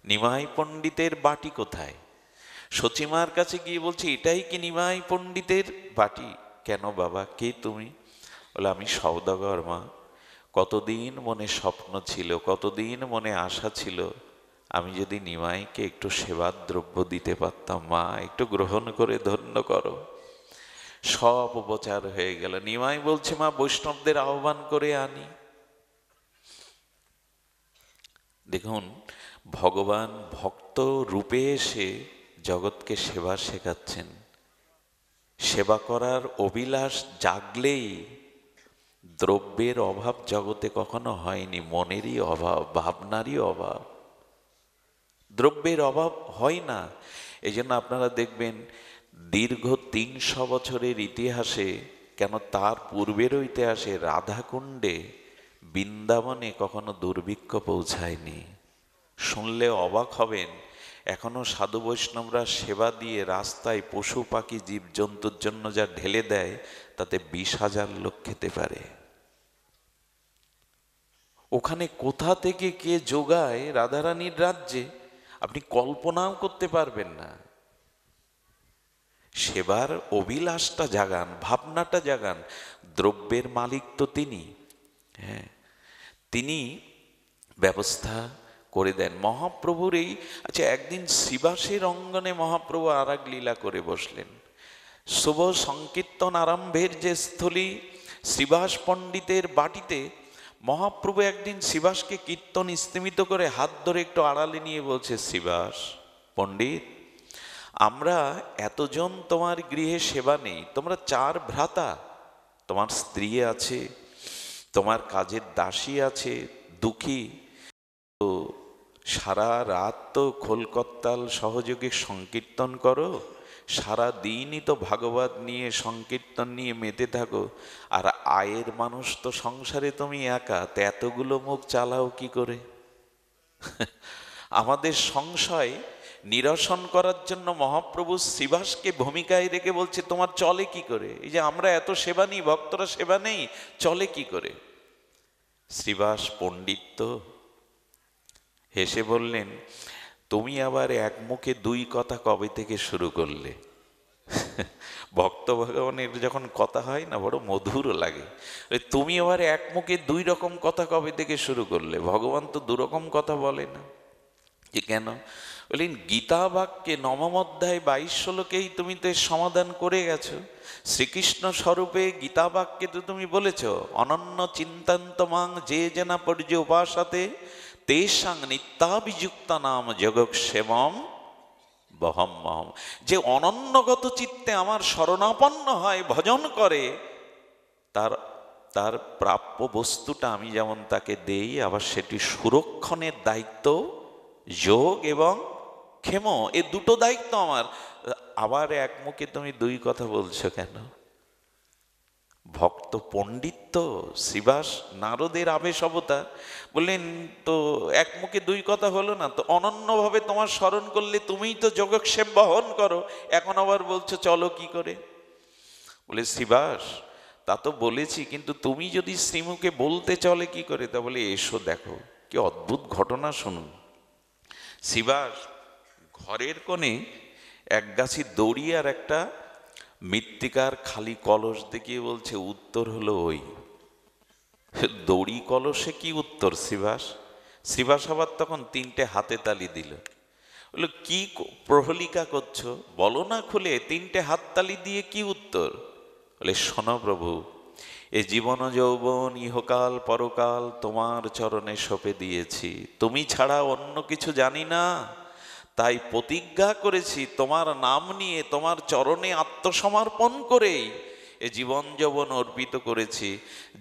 নিমাই পণ্ডিতের বাটি কোথায়? সচিমার কাছে গিয়ে বলছে, এটাই কি নিমাই পণ্ডিতের বাটি? কেন বাবা, কে তুমি? বলে, আমি সওদাগর মা। কতদিন মনে স্বপ্ন ছিল, কতদিন মনে আশা ছিল, আমি যদি নিমাইকে একটু সেবার দ্রব্য দিতে পারতাম। মা, একটু গ্রহণ করে ধন্য করো। সব উপচার হয়ে গেল। নিমাই বলছে, মা, বৈষ্ণবদের আহ্বান করে আনি। দেখুন, ভগবান ভক্ত রূপে এসে জগৎকে সেবা শেখাচ্ছেন। সেবা করার অভিলাষ জাগলেই দ্রব্যের অভাব জগতে কখনো হয়নি, মনেরই অভাব, ভাবনারই অভাব, দ্রব্যের অভাব হয় না। এই জন্য আপনারা দেখবেন দীর্ঘ 300 বছরের ইতিহাসে, কেন তার পূর্বেরও ইতিহাসে, রাধাকুণ্ডে, বৃন্দাবনে কখনো দুর্ভিক্ষ পৌঁছায়নি। শুনলে অবাক হবেন, এখনো সাধু বৈষ্ণবরা সেবা দিয়ে রাস্তায় পশু পাখি জীবজন্তুর জন্য যা ঢেলে দেয়, তাতে 20,000 লোক খেতে পারে। ওখানে কোথা থেকে কে যোগায় রাধারানীর রাজ্যে, আপনি কল্পনাও করতে পারবেন না। সেবার অভিলাষটা জাগান, ভাবনাটা জাগান। দ্রব্যের মালিক তো তিনি, হ্যাঁ, তিনি ব্যবস্থা করে দেন। মহাপ্রভুর এই, আচ্ছা, একদিন শ্রীবাসের অঙ্গনে মহাপ্রভু আর এক লীলা করে বসলেন। শুভ সংকীর্তন আরম্ভের যে স্থলী, শ্রীবাস পণ্ডিতের বাটিতে মহাপ্রভু একদিন শ্রীবাসকে কীর্তন স্তিমিত করে হাত ধরে একটু আড়ালে নিয়ে বলছে, শ্রীবাস পণ্ডিত, আমরা এতজন তোমার গৃহে সেবা নেই, তোমরা 4 ভ্রাতা, তোমার স্ত্রী আছে, তোমার কাজের দাসী আছে, দুঃখী, তো সারা রাত তো খোলকত্তাল সহযোগে সংকীর্তন করো, সারা দিনই তো ভাগবত নিয়ে সংকীর্তন নিয়ে মেতে থাকো, আর আয়ের মানুষ তো সংসারে তুমি একা, তো এতগুলো মুখ চালাও কি করে? আমাদের সংশয় নিরসন করার জন্য মহাপ্রভু শ্রীবাসকে ভূমিকায় রেখে বলছে, তোমার চলে কি করে? এই যে আমরা এত সেবা নিই, ভক্তরা সেবা নেই, চলে কি করে? শ্রীবাস পণ্ডিত তো হেসে বললেন, তুমি আবার এক মুখে 2 কথা কবে থেকে শুরু করলে? ভক্ত ভগবানের যখন কথা হয় না, বড় মধুর লাগে। তুমি আবার এক মুখে 2 রকম কথা কবে থেকে শুরু করলে? ভগবান তো 2 রকম কথা বলে না। যে কেন? বললেন, গীতা বাক্যে 9ম অধ্যায় 22 শ্লোকেই তুমি তো সমাধান করে গেছো। শ্রীকৃষ্ণ স্বরূপে গীতা বাক্যে তো তুমি বলেছ, অনন্য চিন্তান্তমাং যে জনা পর্য উপাসাতে তেষাং নিত্যাভিযুক্তা নাম জগৎসেবম বহম্মহম। যে অনন্যগত চিত্তে আমার শরণাপন্ন হয়, ভজন করে, তার তার প্রাপ্য বস্তুটা আমি যেমন তাকে দেই, আবার সেটি সুরক্ষণের দায়িত্ব যোগ এবং ক্ষেম, এ দুটো দায়িত্ব আমার। আবার এক মুখে তুমি দুই কথা বলছো কেন? ভক্ত পণ্ডিত শ্রীবাস নারদের আবেশ অবতার বললেন, তো এক মুখে দুই কথা হলো না তো? অনন্যভাবে তোমার স্মরণ করলে তুমিই তো যোগক্ষেম বহন করো, এখন আবার বলছো চলো কি করে? বলে শ্রীবাস, তা তো বলেছি, কিন্তু তুমি যদি শ্রীমুখে বলতে চলে কি করে? তা বলে এসো দেখো কি অদ্ভুত ঘটনা শুনুন। শ্রীবাস ঘরের কোণে এক গাছি দড়ি আর একটা মৃত্তিকার খালি কলস দেখিয়ে বলছে, উত্তর হলো ওই। দড়ি কলসে কি উত্তর শ্রীবাস? শ্রীবাস আবার তখন তিনটে হাতে তালি দিল। বললো, কি প্রহলিকা করছো, বলো না খুলে, তিনটে হাততালি দিয়ে কি উত্তর? বলে, শোনো প্রভু, এ জীবন যৌবন ইহকাল পরকাল তোমার চরণে সঁপে দিয়েছি, তুমি ছাড়া অন্য কিছু জানি না, তাই প্রতিজ্ঞা করেছি তোমার নাম নিয়ে তোমার চরণে আত্মসমর্পণ করেই এ জীবন যৌবন অর্পিত করেছি।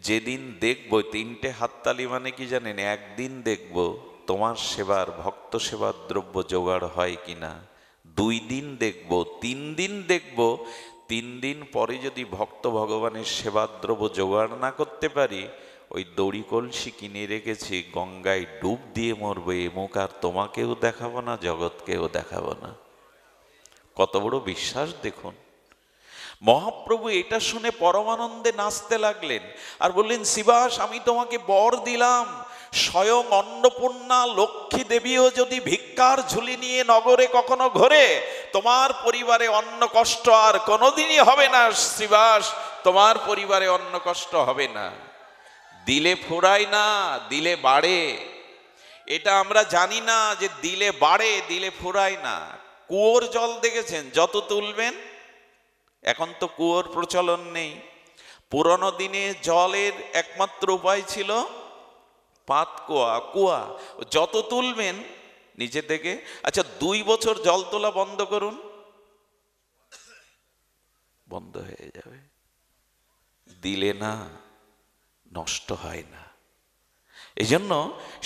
যেদিন দেখব, তিনটে হাততালি মানে কি জানেন, একদিন দেখব তোমার সেবার ভক্ত সেবার দ্রব্য জোগাড় হয় কিনা, 2 দিন দেখব, 3 দিন দেখব, 3 দিন পরে যদি ভক্ত ভগবানের সেবার দ্রব্য জোগাড় না করতে পারি, ওই দড়ি কলসি কিনে রেখেছি, গঙ্গায় ডুব দিয়ে মরবে, এ মুখ আর তোমাকেও দেখাবো না, জগৎকেও দেখাবো না। কত বড় বিশ্বাস দেখুন। মহাপ্রভু এটা শুনে পরমানন্দে নাচতে লাগলেন আর বললেন, শ্রীবাস, আমি তোমাকে বর দিলাম, স্বয়ং অন্নপূর্ণা লক্ষ্মী দেবীও যদি ভিক্ষার ঝুলি নিয়ে নগরে কখনো ঘোরে, তোমার পরিবারে অন্ন কষ্ট আর কোনোদিনই হবে না শ্রীবাস, তোমার পরিবারে অন্ন কষ্ট হবে না। দিলে ফুরায় না, দিলে বাড়ে। এটা আমরা জানি না যে দিলে বাড়ে, দিলে ফুরায় না। কুয়োর জল দেখেছেন, যত তুলবেন, এখন তো কুয়োর প্রচলন নেই। পুরনো দিনে জলের একমাত্র উপায় ছিল পাত কুয়া, কুয়া, যত তুলবেন নিচে থেকে। আচ্ছা, 2 বছর জল তোলা বন্ধ করুন, বন্ধ হয়ে যাবে। দিলে না, নষ্ট হয় না। এই জন্য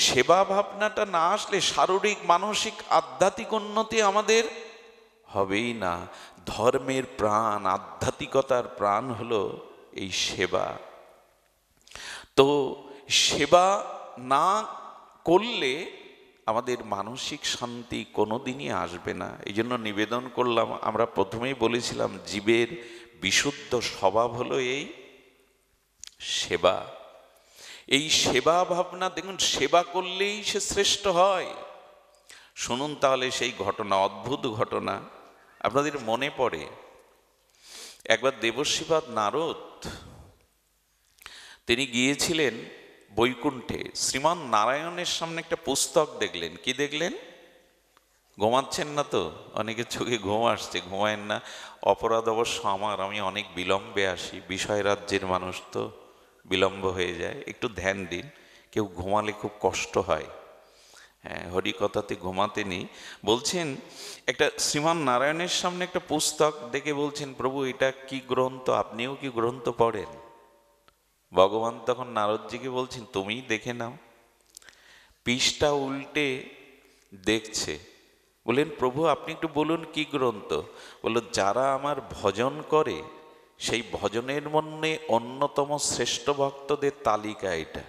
সেবা ভাবনাটা না আসলে শারীরিক মানসিক আধ্যাত্মিক উন্নতি আমাদের হবেই না। ধর্মের প্রাণ, আধ্যাত্মিকতার প্রাণ হলো এই সেবা। তো সেবা না করলে আমাদের মানসিক শান্তি কোনোদিনই আসবে না। এই জন্য নিবেদন করলাম, আমরা প্রথমেই বলেছিলাম জীবের বিশুদ্ধ স্বভাব হলো এই সেবা। এই সেবা ভাবনা, দেখুন, সেবা করলেই সে শ্রেষ্ঠ হয়। শুনুন তাহলে সেই ঘটনা, অদ্ভুত ঘটনা আপনাদের মনে পড়ে। একবার দেবশ্রীপাদ নারদ তিনি গিয়েছিলেন বৈকুণ্ঠে। শ্রীমান নারায়ণের সামনে একটা পুস্তক দেখলেন। কি দেখলেন? ঘুমাচ্ছেন না তো? অনেকের চোখে ঘুম আসছে, ঘুমায়েন না। অপরাধ অবশ্য আমার, আমি অনেক বিলম্বে আসি, বিষয় রাজ্যের মানুষ তো বিলম্ব হয়ে যায়, একটু ধ্যান দিন। কেউ ঘুমালে খুব কষ্ট হয়। হ্যাঁ, হরিকথাতে ঘুমাতে নেই। বলছেন, একটা শ্রীমান নারায়ণের সামনে একটা পুস্তক দেখে বলছেন, প্রভু এটা কি গ্রন্থ, আপনিও কি গ্রন্থ পড়েন? ভগবান তখন নারদজিকে বলছেন, তুমিই দেখে নাও। পৃষ্ঠা উল্টে দেখছে। বললেন, প্রভু আপনি একটু বলুন কি গ্রন্থ? বলল, যারা আমার ভজন করে সেই ভজনের মধ্যে অন্যতম শ্রেষ্ঠ ভক্তদের তালিকা এটা।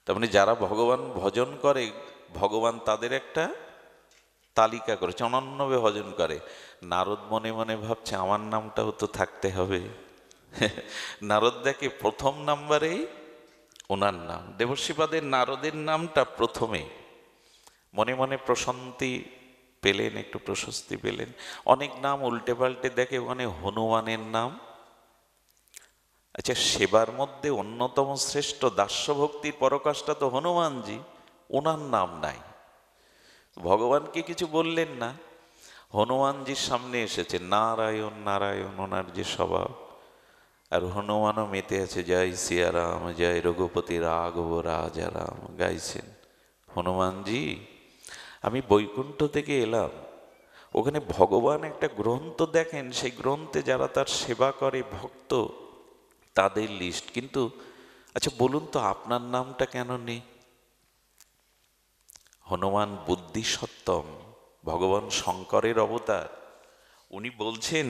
তার মানে যারা ভগবান ভজন করে, ভগবান তাদের একটা তালিকা করেছে, অনন্যভাবে ভজন করে। নারদ মনে মনে ভাবছে, আমার নামটাও তো থাকতে হবে। নারদ দেখে প্রথম নাম্বারেই ওনার নাম, দেবশ্রীপাদের নারদের নামটা প্রথমে। মনে মনে প্রশান্তি পেলেন, একটু প্রশস্তি পেলেন। অনেক নাম উল্টে পাল্টে দেখে, ওখানে হনুমানের নাম। আচ্ছা, সেবার মধ্যে অন্যতম শ্রেষ্ঠ দাস্যভক্তির পরকাষ্ঠা তো হনুমানজি, ওনার নাম নাই। ভগবানকে কিছু বললেন না, হনুমানজির সামনে এসেছে নারায়ণ নারায়ণ, ওনার যে স্বভাব। আর হনুমানও মেতে আছে, জয় সিয়ারাম, জয় রঘুপতি রাঘব রাজা রাম গাইছেন। হনুমানজি, আমি বৈকুণ্ঠ থেকে এলাম, ওখানে ভগবান একটা গ্রন্থ দেখেন, সেই গ্রন্থে যারা তার সেবা করে ভক্ত তাদের লিস্ট। কিন্তু আচ্ছা বলুন তো, আপনার নামটা কেন নেই? হনুমান বুদ্ধি সত্তম, ভগবান শঙ্করের অবতার, উনি বলছেন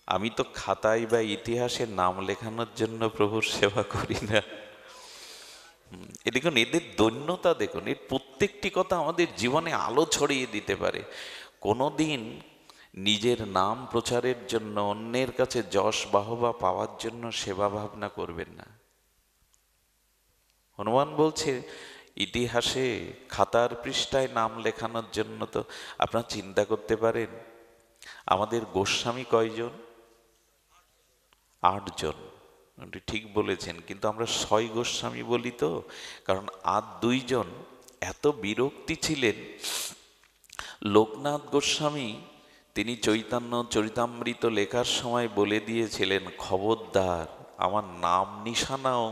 আমি তো খাতায় বা ইতিহাসে নাম লেখানোর জন্য প্রভুর সেবা করি না। এ দেখুন, এদের দৈন্যতা দেখুন, এর প্রত্যেকটি কথা আমাদের জীবনে আলো ছড়িয়ে দিতে পারে। কোনোদিন নিজের নাম প্রচারের জন্য, অন্যের কাছে যশ বাহবা পাওয়ার জন্য সেবা ভাবনা করবেন না। হনুমান বলছে ইতিহাসে খাতার পৃষ্ঠায় নাম লেখানোর জন্য তো আপনারা চিন্তা করতে পারেন আমাদের গোস্বামী কয়জন? 8 জন। আপনি ঠিক বলেছেন, কিন্তু আমরা 6 গোস্বামী বলি তো, কারণ আর 2 জন এত বিরক্তি ছিলেন। লোকনাথ গোস্বামী তিনি চৈতন্য চরিতামৃত লেখার সময় বলে দিয়েছিলেন, খবরদার আমার নাম নিশানাও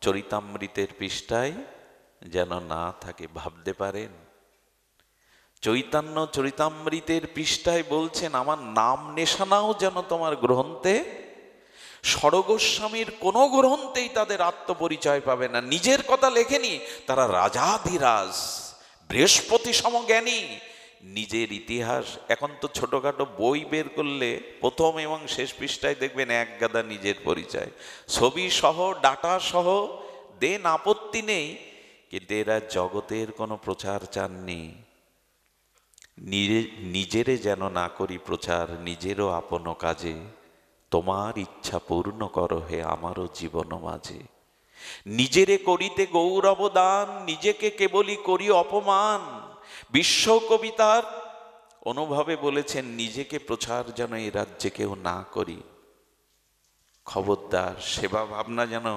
চরিতামৃতের পৃষ্ঠায় যেন না থাকে। ভাবতে পারেন, চৈতন্য চরিতামৃতের পৃষ্ঠায় বলছেন আমার নাম নিশানাও যেন তোমার গ্রন্থে। ষড়গোস্বামীর কোনো গ্রন্থেই তাদের আত্মপরিচয় পাবে না, নিজের কথা লেখেনি। তারা রাজাধিরাজ বৃহস্পতি সমজ্ঞানী, নিজের ইতিহাস। এখন তো ছোটখাটো বই বের করলে প্রথম এবং শেষ পৃষ্ঠায় দেখবেন এক গাদা নিজের পরিচয়, ছবি সহ ডাটা সহ, দেন আপত্তি নেই। কিন্তু এরা জগতের কোনো প্রচার চাননি। নিজেরে যেন না করি প্রচার, নিজেরও আপন কাজে, তোমার ইচ্ছা পূর্ণ করো হে আমারও জীবন মাঝে। নিজেরে করিতে গৌরব দান, নিজেকে কেবলই করি অপমান। বিশ্ব কবিতার অনুভবে বলেছেন নিজেকে প্রচার যেন এই রাজ্যে কেউ না করি। খবরদার, সেবা ভাবনা যেন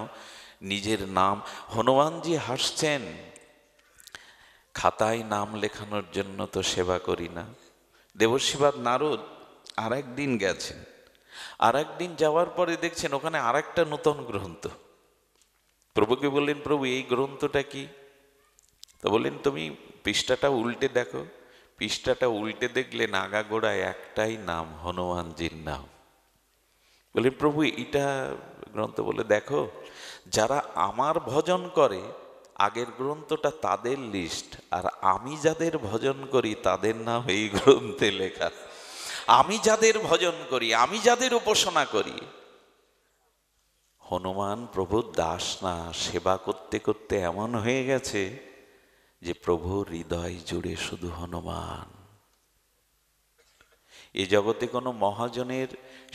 নিজের নাম। হনুমানজি হাসছেন, খাতায় নাম লেখানোর জন্য তো সেবা করি না। দেবশিবাদ নারদ আর একদিন গেছেন, আর একদিন যাওয়ার পরে দেখছেন ওখানে আর একটা নতুন গ্রন্থ। প্রভুকে বললেন, প্রভু এই গ্রন্থটা কি? তো বললেন তুমি পৃষ্ঠাটা উল্টে দেখো। পৃষ্ঠাটা উল্টে দেখলেন আগাগোড়ায় একটাই নাম, হনুমানজির নাম। বললেন প্রভু এটা গ্রন্থ? বলে দেখো, যারা আমার ভজন করে আগের গ্রন্থটা তাদের লিস্ট, আর আমি যাদের ভজন করি তাদের নাম এই গ্রন্থে লেখা। আমি যাদের ভজন করি, আমি যাদের উপাসনা করি। হনুমান প্রভুর দাস না, সেবা করতে করতে এমন হয়ে গেছে যে প্রভুর হৃদয় জুড়ে শুধু হনুমান। এ জগতে কোনো মহাজনের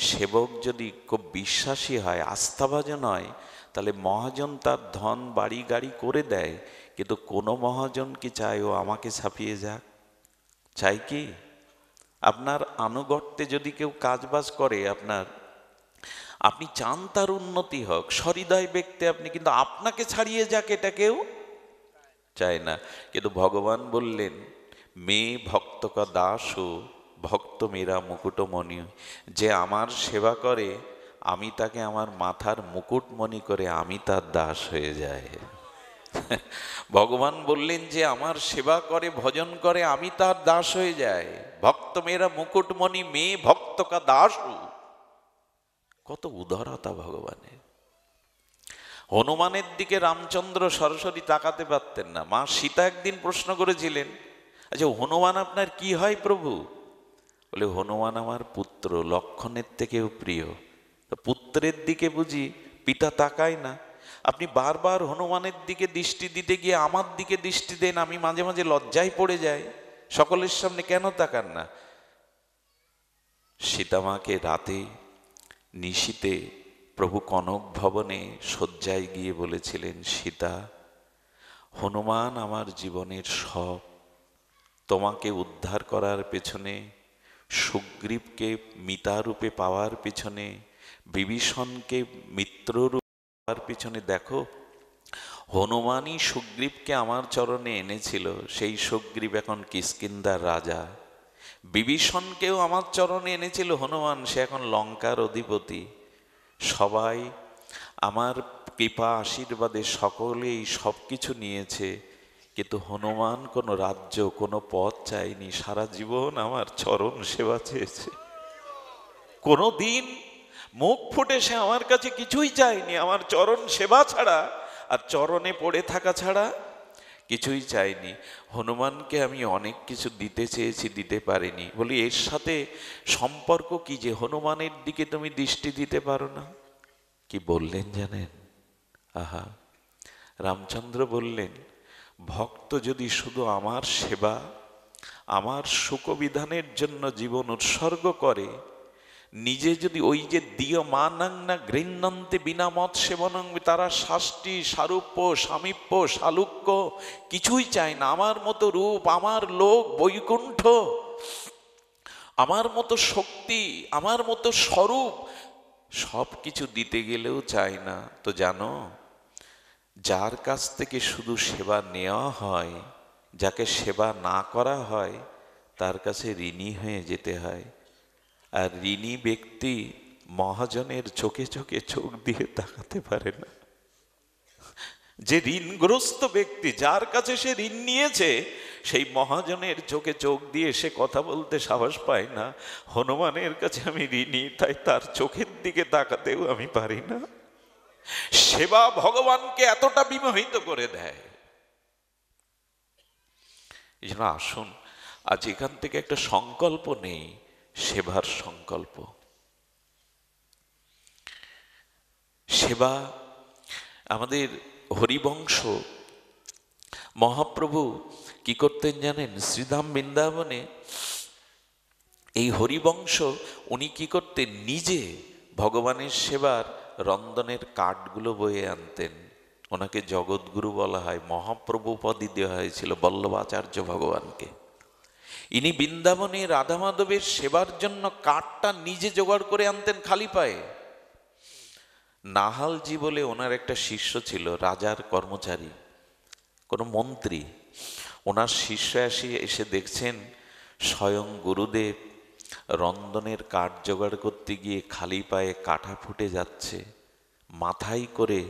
সেবক যদি খুব বিশ্বাসী হয়, আস্থাভাজন হয়, তাহলে মহাজন তার ধন বাড়ি গাড়ি করে দেয়। কিন্তু কোনো মহাজন কি চায় ও আমাকে ছাপিয়ে যাক? চাই কি? আপনার আনুগত্যে যদি কেউ কাজবাজ করে, আপনি চান তার উন্নতি হোক, সহৃদয় ব্যক্তি আপনি, কিন্তু আপনাকে ছাড়িয়ে যাক এটা কেউ চায় না। কিন্তু ভগবান বললেন, মেয়ে ভক্ত কা দাস ও ভক্ত মেরা মুকুটমণি। যে আমার সেবা করে আমি তাকে আমার মাথার মুকুটমণি করে আমি তার দাস হয়ে যায়। ভগবান বললেন যে আমার সেবা করে ভজন করে আমি তার দাস হয়ে যায়। ভক্ত মেরা মুকুটমণি, মেয়ে ভক্ত কা দাস। কত উদারতা ভগবানের। হনুমানের দিকে রামচন্দ্র সরাসরি তাকাতে পারতেন না। মা সীতা একদিন প্রশ্ন করেছিলেন, আচ্ছা হনুমান আপনার কি হয় প্রভু? বলে হনুমান আমার পুত্র, লক্ষণের থেকেও প্রিয়। তো পুত্রের দিকে বুঝি পিতা তাকায় না? আপনি বারবার হনুমানের দিকে দৃষ্টি দিতে গিয়ে আমার দিকে দৃষ্টি দেন, আমি মাঝে মাঝে লজ্জায় পড়ে যাই। সকলের সামনে কেন তাকান না? সীতামাকে রাতে নিশীতে প্রভু কনক ভবনে শয্যায় গিয়ে বলেছিলেন, সীতা হনুমান আমার জীবনের সব। তোমাকে উদ্ধার করার পেছনে, সুগ্রীবকে মিতারূপে পাওয়ার পিছনে, বিভীষণকে মিত্ররূপে পাওয়ার পিছনে দেখো হনুমানই সুগ্রীবকে আমার চরণে এনেছিল। সেই সুগ্রীব এখন কিষ্কিন্ধার রাজা। বিভীষণকেও আমার চরণে এনেছিল হনুমান, সে এখন লঙ্কার অধিপতি। সবাই আমার কৃপা আশীর্বাদে সকলেই সব কিছু নিয়েছে, কিন্তু হনুমান কোনো রাজ্য, কোনো পদ চায়নি, সারা জীবন আমার চরণ সেবা চেয়েছে। কোনো দিন মুখ ফুটে সে আমার কাছে কিছুই চায়নি, আমার চরণ সেবা ছাড়া আর চরণে পড়ে থাকা ছাড়া কিছুই চাইনি। হনুমানকে আমি অনেক কিছু দিতে চেয়েছি, দিতে পারিনি। বলি এর সাথে সম্পর্ক কি যে হনুমানের দিকে তুমি দৃষ্টি দিতে পারো না? কি বললেন জানেন? আহা, রামচন্দ্র বললেন, ভক্ত যদি শুধু আমার সেবা, আমার সুখবিধানের জন্য জীবন উৎসর্গ করে, নিজে যদি ওই যে দিয় মানাং না গৃহ্ণন্তে বিনা মত সেবনং, তারা শাস্তি সারূপ্য সামীপ্য শালুক্য কিছুই চায় না, আমার মতো রূপ, আমার লোক বৈকুণ্ঠ, আমার মতো শক্তি, আমার মতো স্বরূপ, সব কিছু দিতে গেলেও চায় না। তো জানো, যার কাছ থেকে শুধু সেবা নেওয়া হয়, যাকে সেবা না করা হয়, তার কাছে ঋণী হয়ে যেতে হয়। আর ঋণী ব্যক্তি মহাজনের চোখে চোখে চোখ দিয়ে তাকাতে পারে না। যে ঋণগ্রস্ত ব্যক্তি, যার কাছে সে ঋণ নিয়েছে, সেই মহাজনের চোখে চোখ দিয়ে সে কথা বলতে সাহস পায় না। হনুমানের কাছে আমি ঋণী, তাই তার চোখের দিকে তাকাতেও আমি পারি না। সেবা ভগবানকে এতটা বিমোহিত করে দেয়। এই জন্য আসুন, আজ এখান থেকে একটা সংকল্প নেই, সেবার সংকল্প। সেবা আমাদের হরিবংশ মহাপ্রভু কি করতেন জানেন? শ্রীধাম বৃন্দাবনে এই হরিবংশ উনি কি করতেন? নিজে ভগবানের সেবার রন্ধনের কাঠগুলো বয়ে আনতেন। ওনাকে জগৎগুরু বলা হয়, মহাপ্রভু উপাধি দেওয়া হয়েছিল বল্লভাচার্য ভগবানকে। ইনি বৃন্দাবনে রাধা মাধবের সেবার জন্য কাঠটা নিজে জোগাড় করে আনতেন খালি পায়ে। নাহালজি বলে ওনার একটা শিষ্য ছিল, রাজার কর্মচারী, কোনো মন্ত্রী। ওনার শিষ্য এসে দেখছেন স্বয়ং গুরুদেব রন্ধনের কাঠ জোগাড় করতে গিয়ে খালি পায়ে কাঠা ফুটে যাচ্ছে, মাথায় করে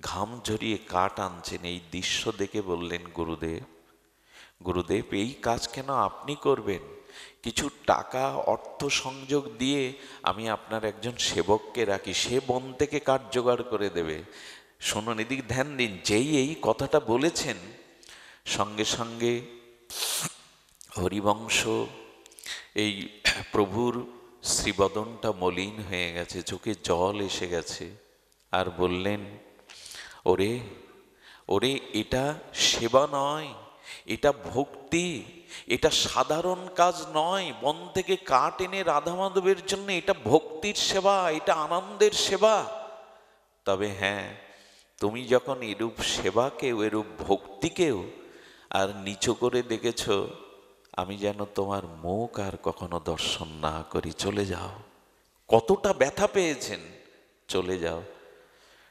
ঘাম ঝরিয়ে কাঠ আনছেন। এই দৃশ্য দেখে বললেন, গুরুদেব, গুরুদেব এই কাজ কেন আপনি করবেন? কিছু টাকা অর্থ সংযোগ দিয়ে আমি আপনার একজন সেবককে রাখি, সে বন থেকে কাঠ জোগাড় করে দেবে। শুনুন, এদিকে ধ্যান দিন। যেই এই কথাটা বলেছেন, সঙ্গে সঙ্গে হরিবংশ এই প্রভুর শ্রীবদনটা মলিন হয়ে গেছে, চোখে জল এসে গেছে, আর বললেন, ওরে ওরে, এটা সেবা নয়, এটা ভক্তি, এটা সাধারণ কাজ নয়। বন থেকে কাঠ এনে রাধা মাধবের জন্য এটা ভক্তির সেবা, এটা আনন্দের সেবা। তবে হ্যাঁ, তুমি যখন এরূপ সেবাকেও, এরূপ ভক্তিকেও আর নিচু করে দেখেছ, আমি যেন তোমার মুখ আর কখনো দর্শন না করি, চলে যাও। কতটা ব্যথা পেয়েছেন, চলে যাও।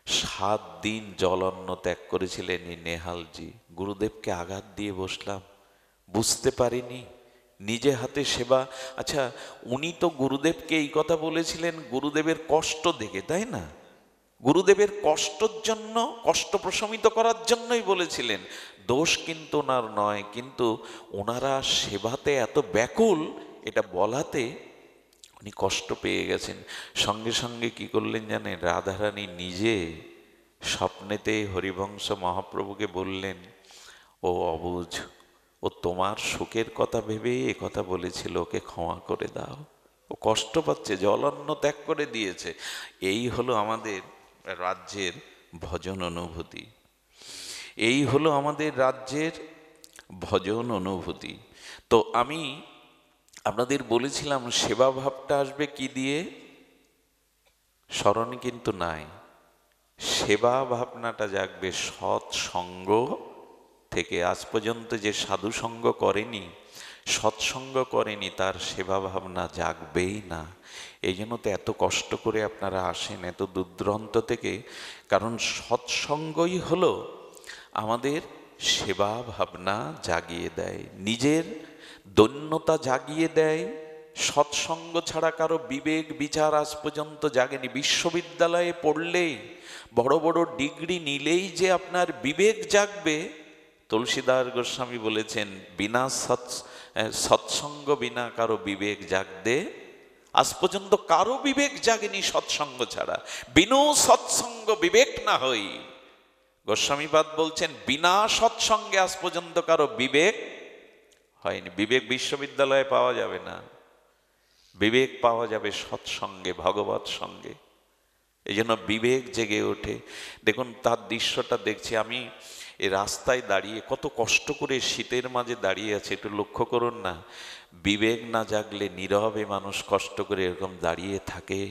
7 দিন জল অন্ন ত্যাগ করেছিলেন এই নেহালজি। গুরুদেবকে আঘাত দিয়ে বসলাম, বুঝতে পারিনি নিজে হাতে সেবা। আচ্ছা, উনি তো গুরুদেবকে এই কথা বলেছিলেন গুরুদেবের কষ্ট দেখে, তাই না? গুরুদেবের কষ্টর জন্য, কষ্ট প্রশমিত করার জন্যই বলেছিলেন। দোষ কিন্তু ওনার নয়, কিন্তু ওনারা সেবাতে এত ব্যাকুল, এটা বলাতে উনি কষ্ট পেয়ে গেছেন। সঙ্গে সঙ্গে কি করলেন জানেন? রাধারানী নিজে স্বপ্নেতে হরিবংশ মহাপ্রভুকে বললেন, ও অবুঝ, ও তোমার সুখের কথা ভেবে এ কথা বলেছিল, ওকে ক্ষমা করে দাও, ও কষ্ট পাচ্ছে, জল অন্ন ত্যাগ করে দিয়েছে। এই হলো আমাদের রাজ্যের ভজন অনুভূতি, এই হলো আমাদের রাজ্যের ভজন অনুভূতি। তো আমি আপনাদের বলেছিলাম সেবা ভাবটা আসবে কি দিয়ে? স্মরণ কিন্তু নাই। সেবা ভাবনাটা জাগবে সৎসঙ্গ থেকে। আজ পর্যন্ত যে সাধু সঙ্গ করেনি, সৎসঙ্গ করেনি, তার সেবা ভাবনা জাগবেই না। এই জন্য তো এত কষ্ট করে আপনারা আসেন এত দূর দূরান্ত থেকে, কারণ সৎসঙ্গই হলো আমাদের সেবা ভাবনা জাগিয়ে দেয়, নিজের দৈন্যতা জাগিয়ে দেয়। সৎসঙ্গ ছাড়া কারো বিবেক বিচার আজ পর্যন্ত জাগেনি। বিশ্ববিদ্যালয়ে পড়লেই, বড় বড় ডিগ্রি নিলেই যে আপনার বিবেক জাগবে তুলসীদাস গোস্বামী বলেছেন, বিনা সৎসঙ্গ বিনা কারো বিবেক জাগদে। আজ পর্যন্ত কারো বিবেক জাগেনি সৎসঙ্গ ছাড়া। বিনু সৎসঙ্গ বিবেক না হই। গোস্বামীপাদ বলছেন, বিনা সৎসঙ্গে আজ পর্যন্ত কারো বিবেক হয়নি। বিবেক বিশ্ববিদ্যালয়ে পাওয়া যাবে না, বিবেক পাওয়া যাবে সৎসঙ্গে, ভগবৎ সঙ্গে। এই জন্য বিবেক জেগে ওঠে। দেখুন তার দৃশ্যটা দেখছি আমি, এই রাস্তায় দাঁড়িয়ে, কত কষ্ট করে শীতের মাঝে দাঁড়িয়ে আছে, একটু লক্ষ্য করুন না। বিবেক না জাগলে নীরবে মানুষ কষ্ট করে এরকম দাঁড়িয়ে থাকে।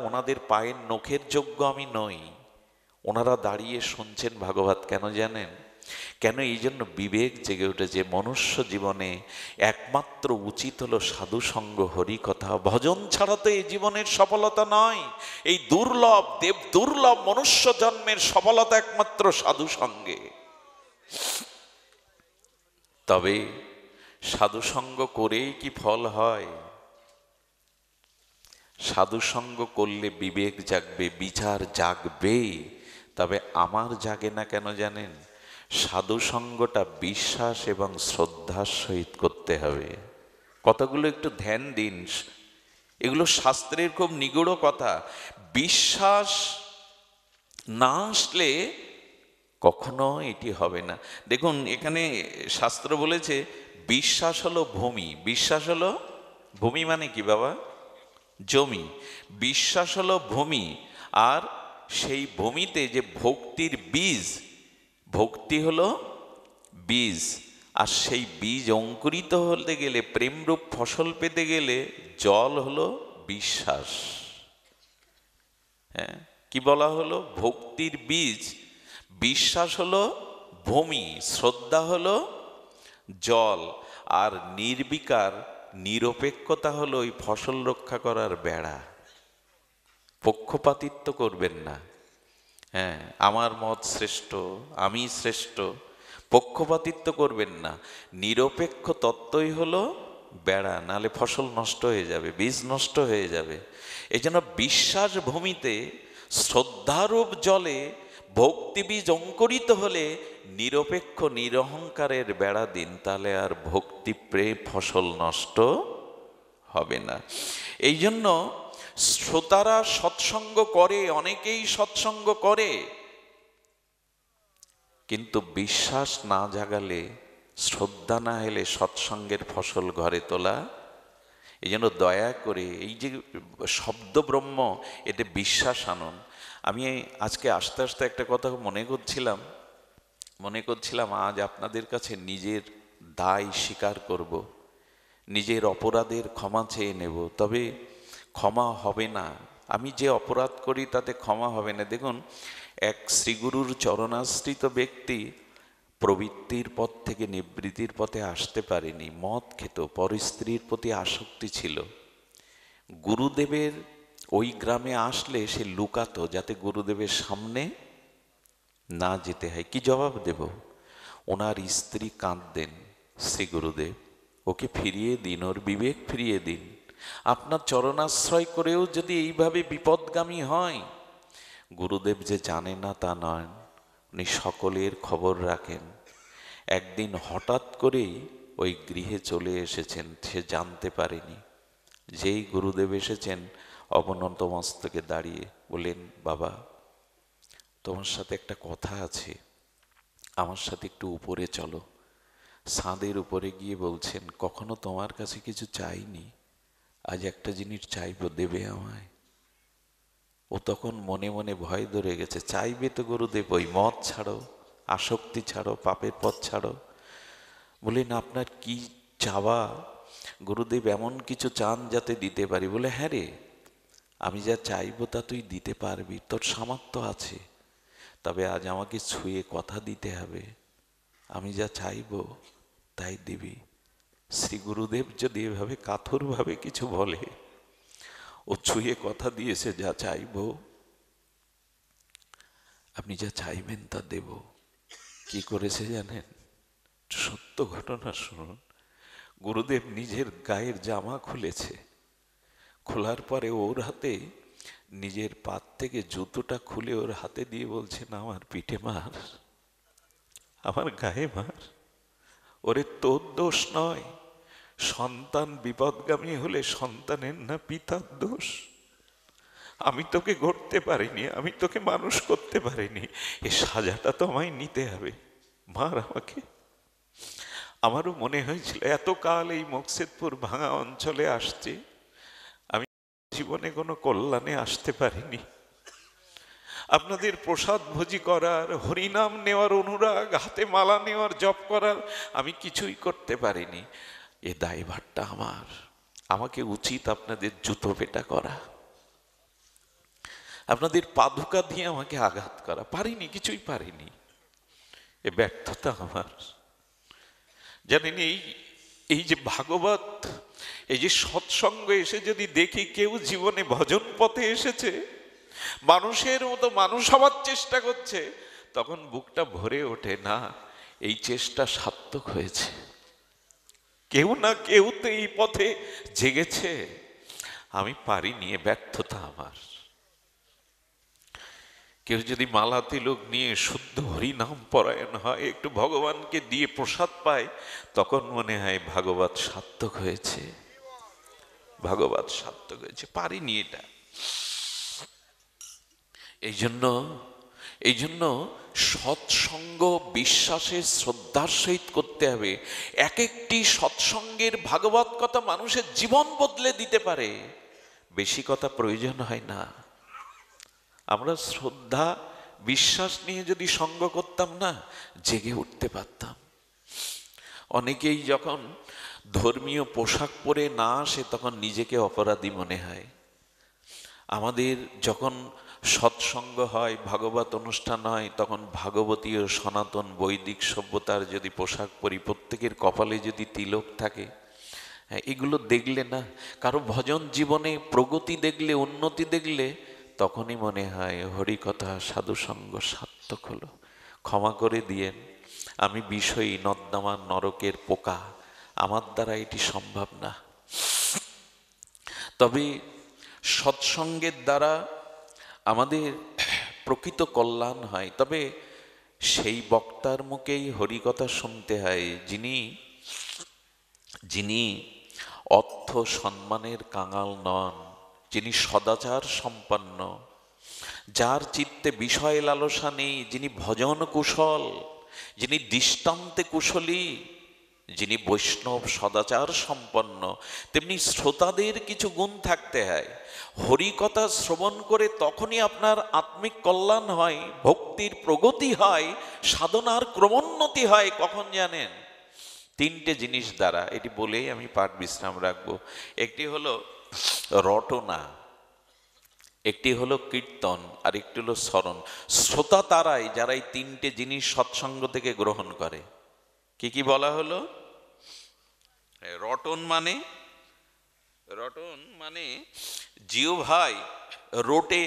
ওনাদের পায়ের নখের যোগ্য আমি নই, ওনারা দাঁড়িয়ে শুনছেন ভাগবত। কেন জানেন? কেন? এই জন্য বিবেক জেগে উঠেছে। মনুষ্য জীবনে একমাত্র উচিত হলো সাধু সঙ্গ, হরি কথা। ভজন ছাড়া তো এই জীবনের সফলতা নয়। এই দুর্লভ মনুষ্য জন্মের সফলতা একমাত্র সাধু সঙ্গে। তবে সাধু সঙ্গ করেই কি ফল হয়? সাধু সঙ্গ করলে বিবেক জাগবে, বিচার জাগবে। তবে আমার জাগে না কেন জানেন? সাধু সঙ্গটা বিশ্বাস এবং শ্রদ্ধার সহিত করতে হবে। কথাগুলো একটু ধ্যান দিন, এগুলো শাস্ত্রের খুব নিগূঢ় কথা। বিশ্বাস না আসলে কখনো এটি হবে না। দেখুন এখানে শাস্ত্র বলেছে, বিশ্বাস হলো ভূমি। বিশ্বাস হলো ভূমি মানে কি বাবা? জমি। বিশ্বাস হলো ভূমি, আর সেই ভূমিতে যে ভক্তির বীজ, ভক্তি হলো বীজ, আর সেই বীজ অঙ্কুরিত হতে গেলে, প্রেমরূপ ফসল পেতে গেলে জল হলো বিশ্বাস। হ্যাঁ, কি বলা হলো? ভক্তির বীজ, বিশ্বাস হলো ভূমি, শ্রদ্ধা হলো জল, আর নির্বিকার নিরপেক্ষতা হলো ওই ফসল রক্ষা করার বেড়া। পক্ষপাতিত্ব করবেন না। হ্যাঁ, আমার মত শ্রেষ্ঠ, আমি শ্রেষ্ঠ, পক্ষপাতিত্ব করবেন না। নিরপেক্ষ তত্ত্বই হলো বেড়া, নালে ফসল নষ্ট হয়ে যাবে, বীজ নষ্ট হয়ে যাবে। এই জন্য বিশ্বাস ভূমিতে, শ্রদ্ধারূপ জলে ভক্তি বীজ অঙ্কুরিত হলে নিরপেক্ষ নিরহংকারের বেড়া দিন, তাহলে আর ভক্তি প্রেম ফসল নষ্ট হবে না। এই জন্য শ্রোতারা সৎসঙ্গ করে, অনেকেই সৎসঙ্গ করে, কিন্তু বিশ্বাস না জাগালে, শ্রদ্ধা না এলে সৎসঙ্গের ফসল ঘরে তোলা। এই জন্য দয়া করে এই যে শব্দ ব্রহ্ম, এতে বিশ্বাস আনুন। আমি আজকে আস্তে আস্তে একটা কথা মনে করছিলাম আজ আপনাদের কাছে নিজের দায় স্বীকার করব, নিজের অপরাধের ক্ষমা চেয়ে নেব। তবে ক্ষমা হবে না, আমি যে অপরাধ করি তাতে ক্ষমা হবে না। দেখুন, এক শ্রীগুরুর চরণাশ্রিত ব্যক্তি প্রবৃত্তির পথ থেকে নিবৃত্তির পথে আসতে পারেনি, মদ খেত, পরস্ত্রীর প্রতি আসক্তি ছিল। গুরুদেবের ওই গ্রামে আসলে সে লুকাতো, যাতে গুরুদেবের সামনে না যেতে হয়। কি জবাব দেব? ওনার স্ত্রী কাঁদতেন, শ্রী গুরুদেব ওকে ফিরিয়ে দিন, ওর বিবেক ফিরিয়ে দিন। আপনার চরণাশ্রয় করেও যদি এইভাবে বিপদগামী হয়, গুরুদেব যে জানে না তা নয়, উনি সকলের খবর রাখেন। একদিন হঠাৎ করেই ওই গৃহে চলে এসেছেন, সে জানতে পারেনি। যেই গুরুদেব এসেছেন, অবনত মস্তকে দাঁড়িয়ে বলেন, বাবা তোমার সাথে একটা কথা আছে, আমার সাথে একটু উপরে চলো। ছাদের উপরে গিয়ে বলছেন, কখনো তোমার কাছে কিছু চাইনি, আজ একটা জিনিস চাইবো, দেবে আমায়? ও তখন মনে মনে ভয় ধরে গেছে, চাইবে তো গুরুদেব, ওই মদ ছাড়ো, আসক্তি ছাড়ো, পাপের পথ ছাড়ো। বলেন, আপনার কি চাওয়া? গুরুদেব এমন কিছু চান যাতে দিতে পারি। বলে, হ্যাঁ রে, আমি যা চাইবো তা তুই দিতে পারবি, তোর সামর্থ্য আছে। তবে আজ আমাকে ছুঁয়ে কথা দিতে হবে, আমি যা চাইবো তাই দিবি। শ্রী গুরুদেব যদি এভাবে কাতরভাবে কিছু বলে, ও ছুঁয়ে কথা দিয়েছে, যা চাইবো, আপনি যা চাইবেন তা দেব। কি করেছে জানেন? সত্য ঘটনা শুনুন। গুরুদেব নিজের গায়ের জামা খুলেছে, খোলার পরে ওর হাতে নিজের পাত থেকে জুতোটা খুলে ওর হাতে দিয়ে বলছেন, আমার পিঠে মার, আমার গায়ে মার। ওরে তোর দোষ নয়, সন্তান বিপদগামী হলে সন্তানের না পিতার দোষ। আমি তোকে গড়তে পারিনি, আমি তোকে মানুষ করতে পারিনি, এ সাজাটা তো আমায় নিতে হবে, মার আমাকে। আমারও মনে হয়েছিল এতকাল এই মকসেদপুর ভাঙা অঞ্চলে আসছে, আমি জীবনে কোনো কল্যাণে আসতে পারিনি। আপনাদের প্রসাদ ভোজি করার, হরিনাম নেওয়ার অনুরাগ, হাতে মালা নেওয়ার, জপ করার আমি কিছুই করতে পারিনি। এ দায়ভারটা আমার, আমাকে উচিত আপনাদের জুতো পেটা করা, আপনাদের পাদুকা দিয়ে আমাকে আঘাত করা। পারিনি, কিছুই পারিনি, এ ব্যর্থতা আমার। জানেন, এই যে ভাগবত, এই যে সৎসঙ্গ এসে যদি দেখি কেউ জীবনে ভজন পথে এসেছে, মানুষের মতো মানুষ হওয়ার চেষ্টা করছে, তখন বুকটা ভরে ওঠে, না এই চেষ্টা সার্থক হয়েছে, কেউ না কেউ তো এই পথে জেগেছে। আমি পারিনি, এ ব্যর্থতা আমার। কেউ যদি মালা তিলক নিয়ে শুদ্ধ হরিনাম পরায়ণ হয়, একটু ভগবানকে দিয়ে প্রসাদ পায়, তখন মনে হয় ভাগবত সার্থক হয়েছে, ভাগবত সার্থক হয়েছে। পারিনি এটা। এই জন্য সৎসঙ্গ বিশ্বাসের শ্রদ্ধার সহিত করতে হবে। এক একটি সৎসঙ্গের ভাগবত কথা মানুষের জীবন বদলে দিতে পারে, বেশি কথা প্রয়োজন হয় না। আমরা শ্রদ্ধা বিশ্বাস নিয়ে যদি সঙ্গ করতাম না, জেগে উঠতে পারতাম। অনেকেই যখন ধর্মীয় পোশাক পরে না আসে, তখন নিজেকে অপরাধী মনে হয়। আমাদের যখন সৎসঙ্গ হয়, ভাগবত অনুষ্ঠান হয়, তখন ভাগবতীয় সনাতন বৈদিক সভ্যতার যদি পোশাক পরি, প্রত্যেকের কপালে যদি তিলক থাকে, হ্যাঁ, এগুলো দেখলে না, কারো ভজন জীবনে প্রগতি দেখলে, উন্নতি দেখলে, তখনই মনে হয় হরিকথা সাধুসঙ্গ সার্থক হলো। ক্ষমা করে দিয়েন, আমি বিষয়ী নর্দমা নরকের পোকা, আমার দ্বারা এটি সম্ভব না। তবে সৎসঙ্গের দ্বারা আমাদের প্রকৃত কল্যাণ হয়। তবে সেই বক্তার মুখেই হরিকথা শুনতে হয়, যিনি অর্থ সম্মানের কাঙাল নন, যিনি সদাচার সম্পন্ন, যার চিত্তে বিষয় লালসা নেই, যিনি ভজন কুশল, যিনি দৃষ্টান্তে কুশলী, যিনি বৈষ্ণব সদাচার সম্পন্ন। তেমনি শ্রোতাদের কিছু গুণ থাকতে হয়। হরিকথা শ্রবণ করে তখনই আপনার আত্মিক কল্যাণ হয়, ভক্তির প্রগতি হয়, সাধনার ক্রমোন্নতি হয়। কখন জানেন? তিনটে জিনিস দ্বারা। এটি বলেই আমি পাঠ বিশ্রাম রাখবো। একটি হলো রটনা, একটি হলো কীর্তন, আর একটি হলো স্মরণ। শ্রোতা তারাই যারা এই তিনটে জিনিস সৎসঙ্গ থেকে গ্রহণ করে। কি কি বলা হলো? রটন মানে জিহ্বাই রোটে,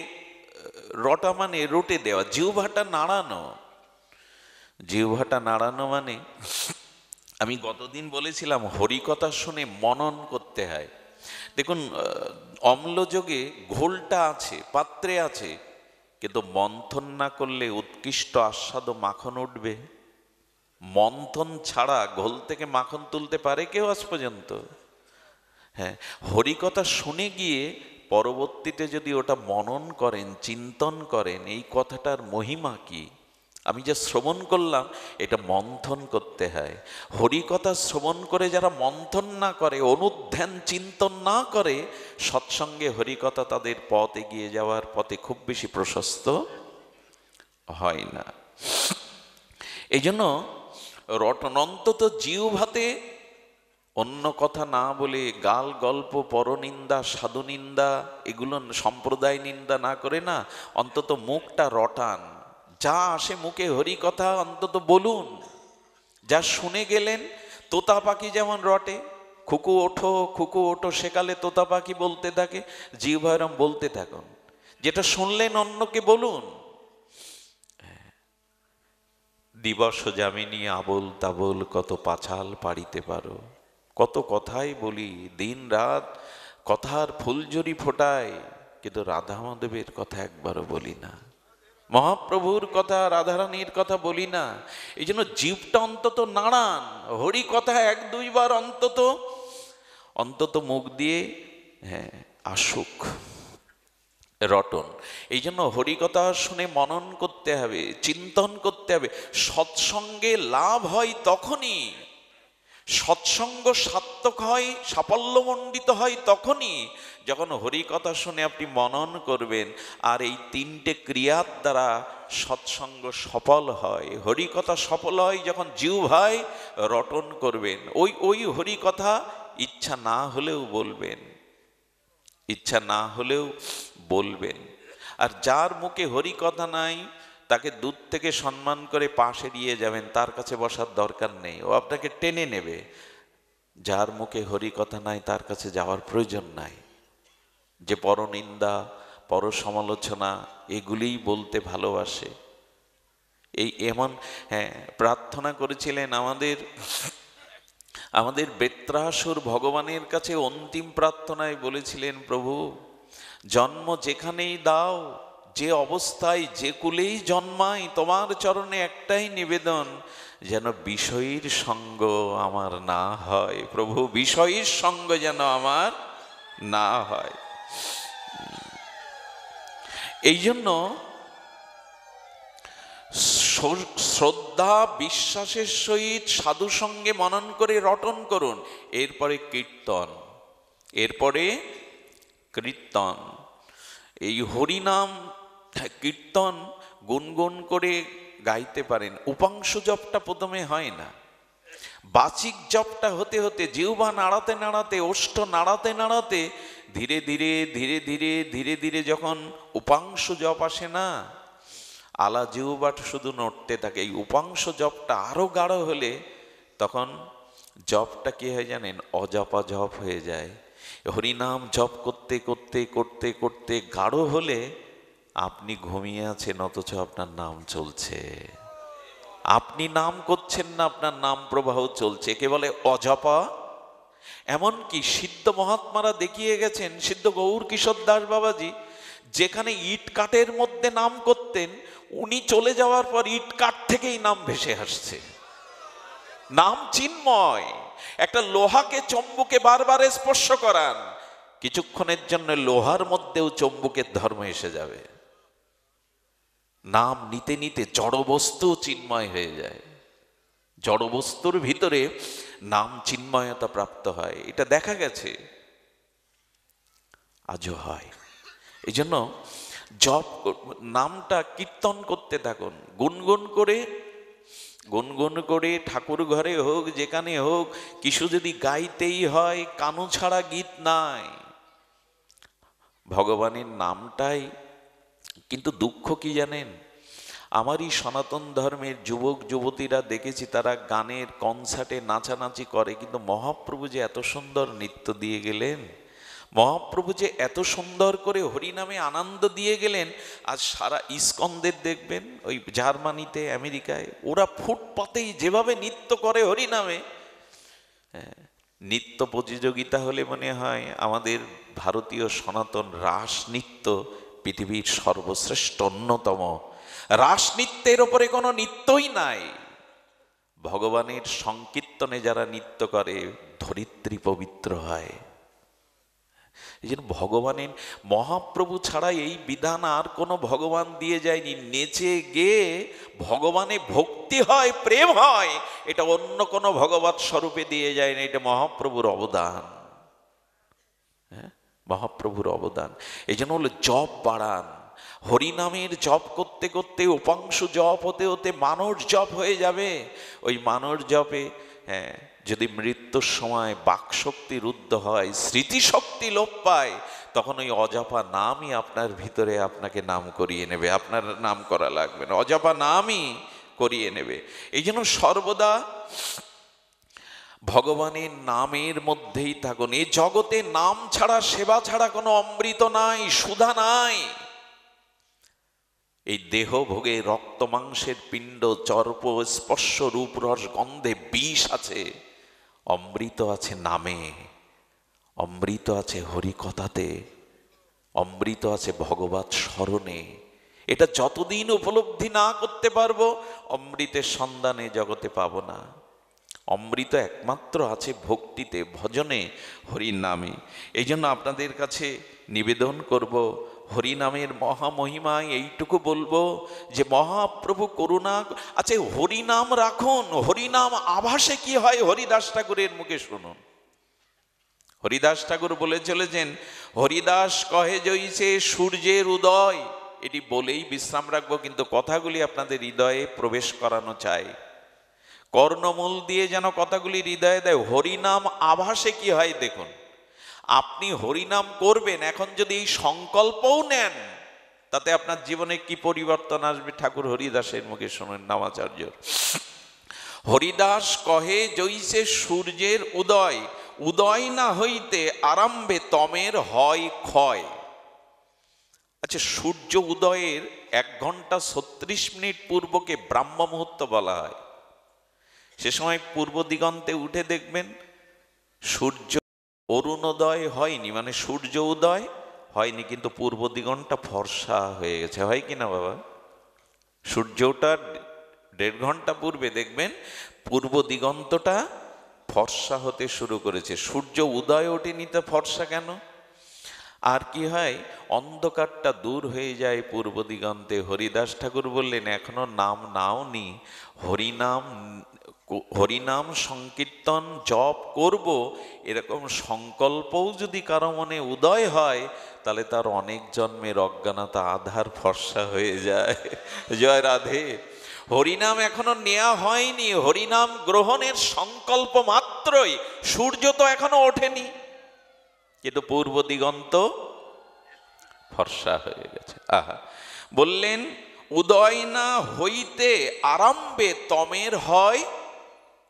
রটা মানে রোটে দেওয়া, জিহ্বাটা নাড়ানো। জিহ্বাটা নাড়ানো মানে, আমি গতদিন বলেছিলাম হরিকথা শুনে মনন করতে হয়। দেখুন, অম্লযোগে ঘোলটা আছে, পাত্রে আছে, কিন্তু মন্থন না করলে উৎকৃষ্ট আস্বাদ মাখন উঠবে? মন্থন ছাড়া ঘোল থেকে মাখন তুলতে পারে কেউ আজ পর্যন্ত? হ্যাঁ, হরিকথা শুনে গিয়ে পরবর্তীতে যদি ওটা মনন করেন, চিন্তন করেন, এই কথাটার মহিমা কি, আমি যা শ্রবণ করলাম, এটা মন্থন করতে হয়। হরিকথা শ্রবণ করে যারা মন্থন না করে, অনুধ্যান চিন্তন না করে, সৎসঙ্গে হরিকথা তাদের পথ এগিয়ে যাওয়ার পথে খুব বেশি প্রশস্ত হয় না। এই জন্য রটন, অন্তত জিহ্বাতে অন্য কথা না বলে, গাল গল্প, পরনিন্দা, সাধুনিন্দা, এগুলো সম্প্রদায় নিন্দা না করে না, অন্তত মুখটা রটান। যা আসে মুখে হরিকথা অন্তত বলুন। যা শুনে গেলেন, তোতা পাখি যেমন রটে, খুকু ওঠো খুকু ওঠো, সেকালে তোতা পাখি বলতে থাকে, জিহ্বায়রাম বলতে থাকুন। যেটা শুনলেন অন্যকে বলুন। দিবস যামিনী আবোল তাবোল কত পাছাল পাড়িতে পারো। কত কথাই বলি, দিন রাত কথার ফুলঝুরি ফোটায়, কিন্তু রাধা মাধবের কথা একবারও বলি না। মহাপ্রভুর কথা, রাধারানীর কথা বলি না। এই জন্য জীবটা অন্তত নাড়ান, হরি কথা 1-2 বার অন্তত মুখ দিয়ে আসুক, রটন। এই জন্য হরিকথা শুনে মনন করতে হবে, চিন্তন করতে হবে। সৎসঙ্গে লাভ হয় তখনই, সৎসঙ্গ সার্থক হয়, সাফল্যমণ্ডিত হয় তখনই যখন হরিকথা শুনে আপনি মনন করবেন। আর এই 3টে ক্রিয়ার দ্বারা সৎসঙ্গ সফল হয়। হরিকথা সফল হয় যখন জিহ্বায় রটন করবেন। ওই হরিকথা ইচ্ছা না হলেও বলবেন, ইচ্ছা না হলেও বলবেন। আর যার মুখে হরিকথা নাই তাকে দূর থেকে সম্মান করে পাশে দিয়ে যাবেন, তার কাছে বসার দরকার নেই, ও আপনাকে টেনে নেবে। যার মুখে হরিকথা নাই তার কাছে যাওয়ার প্রয়োজন নাই। যে পরনিন্দা, পর সমালোচনা এগুলিই বলতে ভালোবাসে, এমন প্রার্থনা করেছিলেন আমাদের বেত্রাসুর ভগবানের কাছে অন্তিম প্রার্থনায় বলেছিলেন, প্রভু জন্ম যেখানেই দাও, যে অবস্থায় যে কুলেই জন্মাই, তোমার চরণে একটাই নিবেদন, যেন বিষয়ীর সঙ্গ আমার না হয়। প্রভু বিষয়ীর সঙ্গ যেন আমার না হয়। এই জন্য শ্রদ্ধা বিশ্বাসের সহিত সাধু সঙ্গে মনন করে রটন করুন। এরপরে কীর্তন, এই হরিনাম কীর্তন গুনগুন করে গাইতে পারেন। উপাংশ জপটা প্রথমে হয় না, বাচিক জপটা হতে হতে, জিহ্বা নাড়াতে নাড়াতে, ওষ্ঠ নাড়াতে নাড়াতে ধীরে ধীরে ধীরে ধীরে ধীরে ধীরে যখন উপাংশ জপ আসে না, আলা জিহ্বাটা শুধু নড়তে থাকে। এই উপাংশ জপটা আরো গাঢ় হলে তখন জপটা কি হয় জানেন, অজপা জপ হয়ে যায়। হরিনাম জপ করতে করতে করতে করতে গাঢ় হলে আপনি ঘুমিয়ে আছেন অথচ আপনার নাম চলছে। আপনি নাম করছেন না, আপনার নাম প্রবাহ চলছে। একে বলে অজপা। এমনকি সিদ্ধ মহাত্মারা দেখিয়ে গেছেন, সিদ্ধ গৌর কিশোর দাস বাবাজি যেখানে ইট কাঠের মধ্যে নাম করতেন, উনি চলে যাওয়ার পর ইট কাঠ থেকেই নাম ভেসে আসছে। নাম চিন্ময়। একটা লোহাকে চম্বুকে বারবার স্পর্শ করান, কিছুক্ষণের জন্য লোহার মধ্যেও চম্বুকের ধর্ম এসে যাবে। নাম নিতে নিতে জড়বস্তু চিন্ময় হয়ে যায়, জড়বস্তুর ভিতরে নাম চিন্ময়তা প্রাপ্ত হয়। এটা দেখা গেছে, আজও হয়। এই জন্য জপ, নামটা কীর্তন করতে থাকুন, গুনগুন করে ঠাকুর ঘরে হোক, যেখানে হোক, কিছু যদি গাইতেই হয়, কানু ছাড়া গীত নাই, ভগবানের নামটাই। কিন্তু দুঃখ কি জানেন, আমারই সনাতন ধর্মের যুবক যুবতীরা দেখেছি তারা গানের কনসার্টে নাচানাচি করে, কিন্তু মহাপ্রভু যে এত সুন্দর নৃত্য দিয়ে গেলেন, মহাপ্রভু যে এত সুন্দর করে হরিনামে আনন্দ দিয়ে গেলেন। আজ সারা ইস্কনদের দেখবেন ওই জার্মানিতে, আমেরিকায়, ওরা ফুটপাতেই যেভাবে নৃত্য করে হরিনামে। নৃত্য প্রতিযোগিতা হলে মনে হয় আমাদের ভারতীয় সনাতন রাস নৃত্য পৃথিবীর সর্বশ্রেষ্ঠ অন্যতম। রাস নৃত্যের ওপরে কোনো নৃত্যই নাই। ভগবানের সংকীর্তনে যারা নৃত্য করে ধরিত্রী পবিত্র হয়। এই জন্য ভগবানের, মহাপ্রভু ছাড়া এই বিধান আর কোনো ভগবান দিয়ে যায়নি। নেচে গেয়ে ভগবানে ভক্তি হয়, প্রেম হয়, এটা অন্য কোনো ভগবৎ স্বরূপে দিয়ে যায়নি। এটা মহাপ্রভুর অবদান, মহাপ্রভুর অবদান। এই জন্য হলো জপ বাড়ান। হরিনামের জপ করতে করতে উপাংশ জপ হতে হতে মানস জপ হয়ে যাবে। ওই মানস জপে যদি মৃত্যুর সময় বাকশক্তি রুদ্ধ হয়, স্মৃতিশক্তি লোপ পায়, তখন ওই অজপা নামই আপনার ভিতরে আপনাকে নাম করিয়ে নেবে। আপনার নাম করা লাগবে না, অজপা নামই করিয়ে নেবে। এই জন্য সর্বদা ভগবানের নামের মধ্যেই থাকুন। এই জগতে নাম ছাড়া, সেবা ছাড়া কোনো অমৃত নাই, সুধা নাই। এই দেহ ভোগে রক্ত মাংসের পিণ্ড, চর্প স্পর্শ রূপ রস গন্ধে বিষ আছে, অমৃত আছে নামে, অমৃত আছে হরিকথাতে, অমৃত আছে ভগবৎ স্মরণে। এটা যতদিন উপলব্ধি না করতে পারবো, অমৃতের সন্ধানে জগতে পাবো না। অমৃত একমাত্র আছে ভক্তিতে, ভজনে, হরি নামে। এই জন্য আপনাদের কাছে নিবেদন করব, হরিনামের মহামহিমায় এইটুকু বলবো যে মহাপ্রভু করুণা। আচ্ছা, হরিনাম রাখুন, হরিনাম আভাসে কি হয় হরিদাস ঠাকুরের মুখে শুনুন। হরিদাস ঠাকুর বলে চলেছেন, হরিদাস কহে জইছে সূর্যের উদয়। এটি বলেই বিশ্রাম রাখবো, কিন্তু কথাগুলি আপনাদের হৃদয়ে প্রবেশ করানো চাই। কর্ণমূল দিয়ে যেন কথাগুলি হৃদয়ে দেয়। হরিনাম আভাসে কি হয় দেখুন। আপনি হরিনাম করবেন, এখন যদি এই সংকল্পও নেন, তাতে আপনার জীবনে কি পরিবর্তন আসবে ঠাকুর হরিদাসের মুখে শুনুন, নামাচার্য। হরিদাস কহে জৈসে সূর্যের উদয়, উদয় না হইতে আরম্ভে তমের হয় ক্ষয়। আচ্ছা, সূর্য উদয়ের 1 ঘন্টা 36 মিনিট পূর্বকে ব্রাহ্ম মুহূর্ত বলা হয়। সে সময় পূর্ব দিগন্তে উঠে দেখবেন সূর্য অরুণোদয় হয়নি, মানে সূর্য উদয় হয়নি, কিন্তু পূর্ব দিগন্তটা ফর্সা হয়ে গেছে। হয় কি না বাবা? সূর্যটা 1.5 ঘন্টা পূর্বে দেখবেন পূর্ব দিগন্তটা ফর্সা হতে শুরু করেছে। সূর্য উদয় ওঠেনি তো ফর্সা কেন? আর কি হয়, অন্ধকারটা দূর হয়ে যায় পূর্ব দিগন্তে। হরিদাস ঠাকুর বললেন, এখনো নাম নাওনি, হরিনাম সংকীর্তন জপ করব, এরকম সংকল্পও যদি কারো মনে উদয় হয়, তাহলে তার অনেক জন্মের অজ্ঞানতা আধার ফর্সা হয়ে যায়। জয় রাধে। হরিনাম এখনো নেওয়া হয়নি, হরিনাম গ্রহণের সংকল্প মাত্রই সূর্য তো এখনো ওঠেনি, কিন্তু পূর্ব দিগন্ত ফর্সা হয়ে গেছে। আহা, বললেন উদয় না হইতে আরম্ভে তমের হয়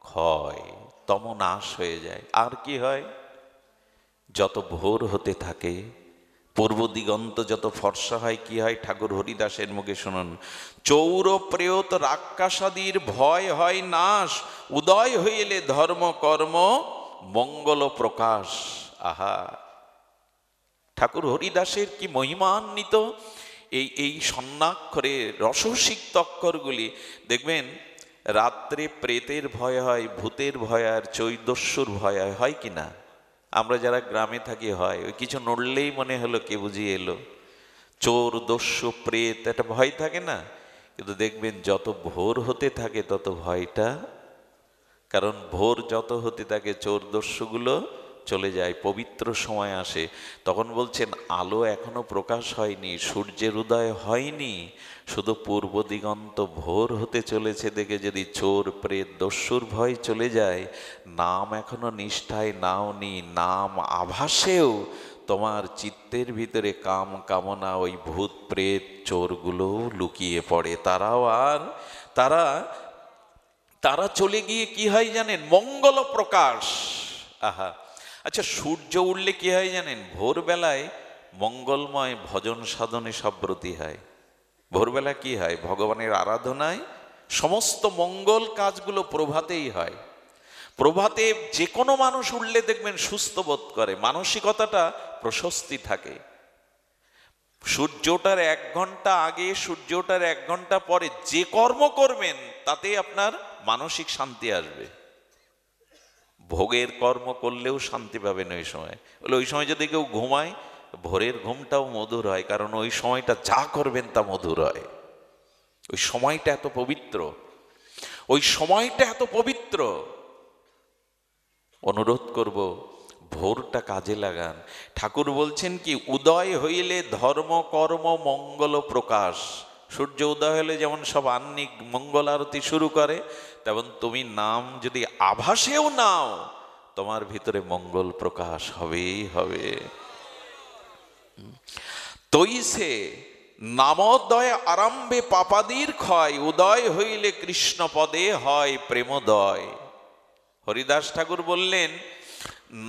ক্ষয়, তম নাশ হয়ে যায়। আর কি হয়, যত ভোর হতে থাকে পূর্ব দিগন্ত যত ফর্সা হয়, কি হয় ঠাকুর হরিদাসের মুখে শুনুন, চৌর প্রেয়ত রাক্ষসাদির ভয় হয় নাশ, উদয় হইলে ধর্ম কর্ম মঙ্গল প্রকাশ। আহা, ঠাকুর হরিদাসের কি মহিমান্বিত এই স্বর্ণাক্ষরে রসসিক্ত অক্ষরগুলি। দেখবেন রাত্রে প্রেতের ভয় হয়, ভূতের ভয়, আর চৈদস্যুর ভয় হয়। হয় কি না? আমরা যারা গ্রামে থাকি হয়, ওই কিছু নড়লেই মনে হলো কে বুঝি এলো। চোর, দস্যু, প্রেত একটা ভয় থাকে না? কিন্তু দেখবেন যত ভোর হতে থাকে তত ভয়টা, কারণ ভোর যত হতে থাকে চোর দস্যুগুলো চলে যায়, পবিত্র সময় আসে। তখন বলছেন আলো এখনো প্রকাশ হয়নি, সূর্যের উদয় হয়নি, শুধু পূর্ব দিগন্ত ভোর হতে চলেছে দেখে যদি চোর, প্রেত, দস্যুর ভয় চলে যায়, নাম এখনো নিষ্ঠায় নাওনি, নাম আভাসেও তোমার চিত্তের ভিতরে কাম কামনা, ওই ভূত প্রেত চোরগুলোও লুকিয়ে পড়ে। তারা চলে গিয়ে কি হয় জানেন? মঙ্গল প্রকাশ। আহা, আচ্ছা, সূর্য উঠলে কি হয় জানেন? ভোরবেলায় মঙ্গলময় ভজন সাধনে সব ব্রতী হয়। ভোরবেলা কি হয়? ভগবানের আরাধনায় সমস্ত মঙ্গল কাজগুলো প্রভাতেই হয়। প্রভাতে যে কোনো মানুষ উঠলে দেখবেন সুস্থ বোধ করে, মানসিকতাটা প্রশস্তি থাকে। সূর্যটার 1 ঘন্টা আগে, সূর্যটার 1 ঘন্টা পরে যে কর্ম করবেন তাতে আপনার মানসিক শান্তি আসবে। ভোগের কর্ম করলেও শান্তি পাবেন ওই সময়। বলে ওই সময় যদি কেউ ঘুমায়, ভোরের ঘুমটাও মধুর হয়, কারণ ওই সময়টা যা করবেন তা মধুর হয়। ওই সময়টা এত পবিত্র, ওই সময়টা এত পবিত্র। অনুরোধ করব, ভোরটা কাজে লাগান। ঠাকুর বলছেন কি, উদয় হইলে ধর্ম কর্ম মঙ্গল প্রকাশ। সূর্য উদয় হলে যেমন সব আহ্নিক মঙ্গল আরতি শুরু করে, তেমন তুমি নাম যদি আভাসেও নাও, তোমার ভিতরে মঙ্গল প্রকাশ হবেই হবে। তৈসে নামোদয় আরম্ভে পাপাদির ক্ষয়, উদয় হইলে কৃষ্ণ পদে হয় প্রেমোদয়। হরিদাস ঠাকুর বললেন,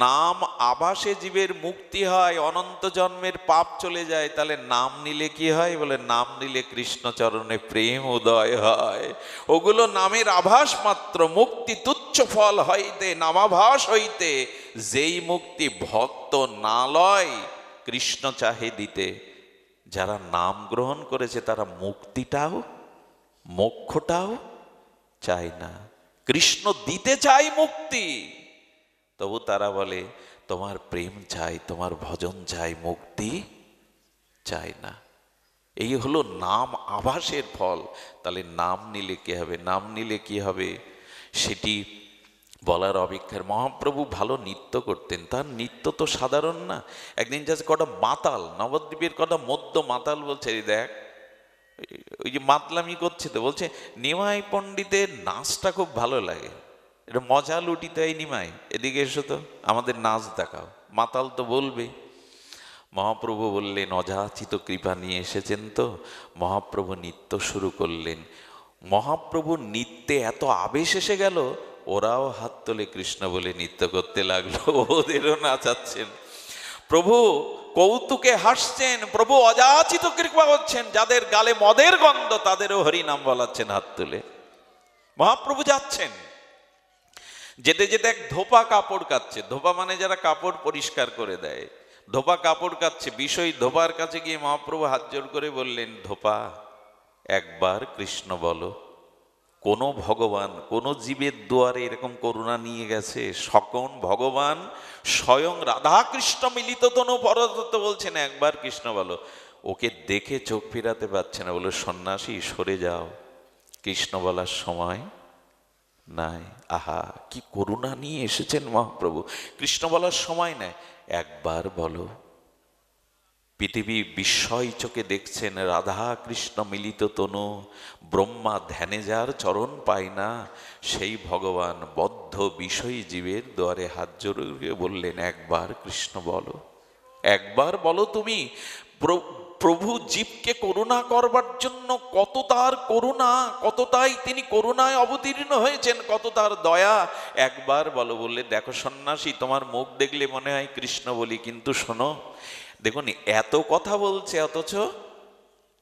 নাম আভাসে জীবের মুক্তি হয়, অনন্ত জন্মের পাপ চলে যায়। তাহলে নাম নিলে কি হয়? বলে নাম নিলে কৃষ্ণ চরণে প্রেম উদয় হয়। ওগুলো নামের আভাস মাত্র, মুক্তি তুচ্ছ ফল হইতে নামাভাস হইতে, যেই মুক্তি ভক্ত না লয় কৃষ্ণ চাহে দিতে। যারা নাম গ্রহণ করেছে তারা মুক্তিটাও মোক্ষটাও চায় না। কৃষ্ণ দিতে চায় মুক্তি, তবু তারা বলে তোমার প্রেম চাই, তোমার ভজন চাই, মুক্তি চায় না। এই হলো নাম আভাসের ফল। তাহলে নাম নিলে কি হবে? নাম নিলে কি হবে সেটি বলার অপেক্ষার। মহাপ্রভু ভালো নৃত্য করতেন, তার নৃত্য তো সাধারণ না। একদিন যাচ্ছে কটা মাতাল, নবদ্বীপের কটা মধ্য মাতাল বলছে, এই দেখ ওই যে মাতলামি করছে, তো বলছে নিমাই পণ্ডিতের নাচটা খুব ভালো লাগে, এটা মজা লুটিতে। এই নিমাই এদিকে এসো তো, আমাদের নাচ দেখাও। মাতাল তো বলবে। মহাপ্রভু বললেন অযাচিত কৃপা নিয়ে এসেছেন তো। মহাপ্রভু নৃত্য শুরু করলেন। মহাপ্রভুর নৃত্যে এত আবেশ এসে গেল, ওরাও হাত তোলে কৃষ্ণ বলে নৃত্য করতে লাগলো, ওদেরও নাচাচ্ছেন। প্রভু কৌতুকে হাসছেন, প্রভু অযাচিত কৃপা হচ্ছেন, যাদের গালে মদের গন্ধ তাদেরও হরি নাম বলাচ্ছেন হাত তুলে। মহাপ্রভু যাচ্ছেন, যেতে যেতে এক ধোপা কাপড় কাচ্ছে। ধোপা মানে যারা কাপড় পরিষ্কার করে দেয়, ধোপা কাপড় কাচ্ছে। বিষয় ধোপার কাছে গিয়ে মহাপ্রভু হাত জোড় করে বললেন, ধোপা একবার কৃষ্ণ বলো। কোন ভগবান কোন জীবের দুয়ারে এরকম করুণা নিয়ে গেছে? সকন ভগবান স্বয়ং রাধা কৃষ্ণ মিলিত তনু পরতত্ত্ব বলছেন একবার কৃষ্ণ বলো। ওকে দেখে চোখ ফিরাতে পারছে না, বলো সন্ন্যাসী সরে যাও, কৃষ্ণ বলার সময় নাই। আহা কি করুণা নিয়ে এসেছেন মহাপ্রভু, কৃষ্ণ বলার সময় নাই, একবার বলো। পৃথিবী বিস্ময় চোখে দেখছেন রাধা কৃষ্ণ মিলিত তনু, ব্রহ্মা ধ্যানে যার চরণ পায় না, সেই ভগবান বদ্ধ বিষয়ী জীবের দ্বারে হাত জড়িয়ে বললেন একবার কৃষ্ণ বলো, একবার বলো তুমি। প্রভু জীবকে করুণা করবার জন্য কত তার করুণা, কতটাই তিনি করুণায় অবতীর্ণ হয়েছেন, কত তার দয়া। একবার বলো। বললে দেখো সন্ন্যাসী, তোমার মুখ দেখলে মনে হয় কৃষ্ণ বলি, কিন্তু শোনো, দেখুন এত কথা বলছে অথচ,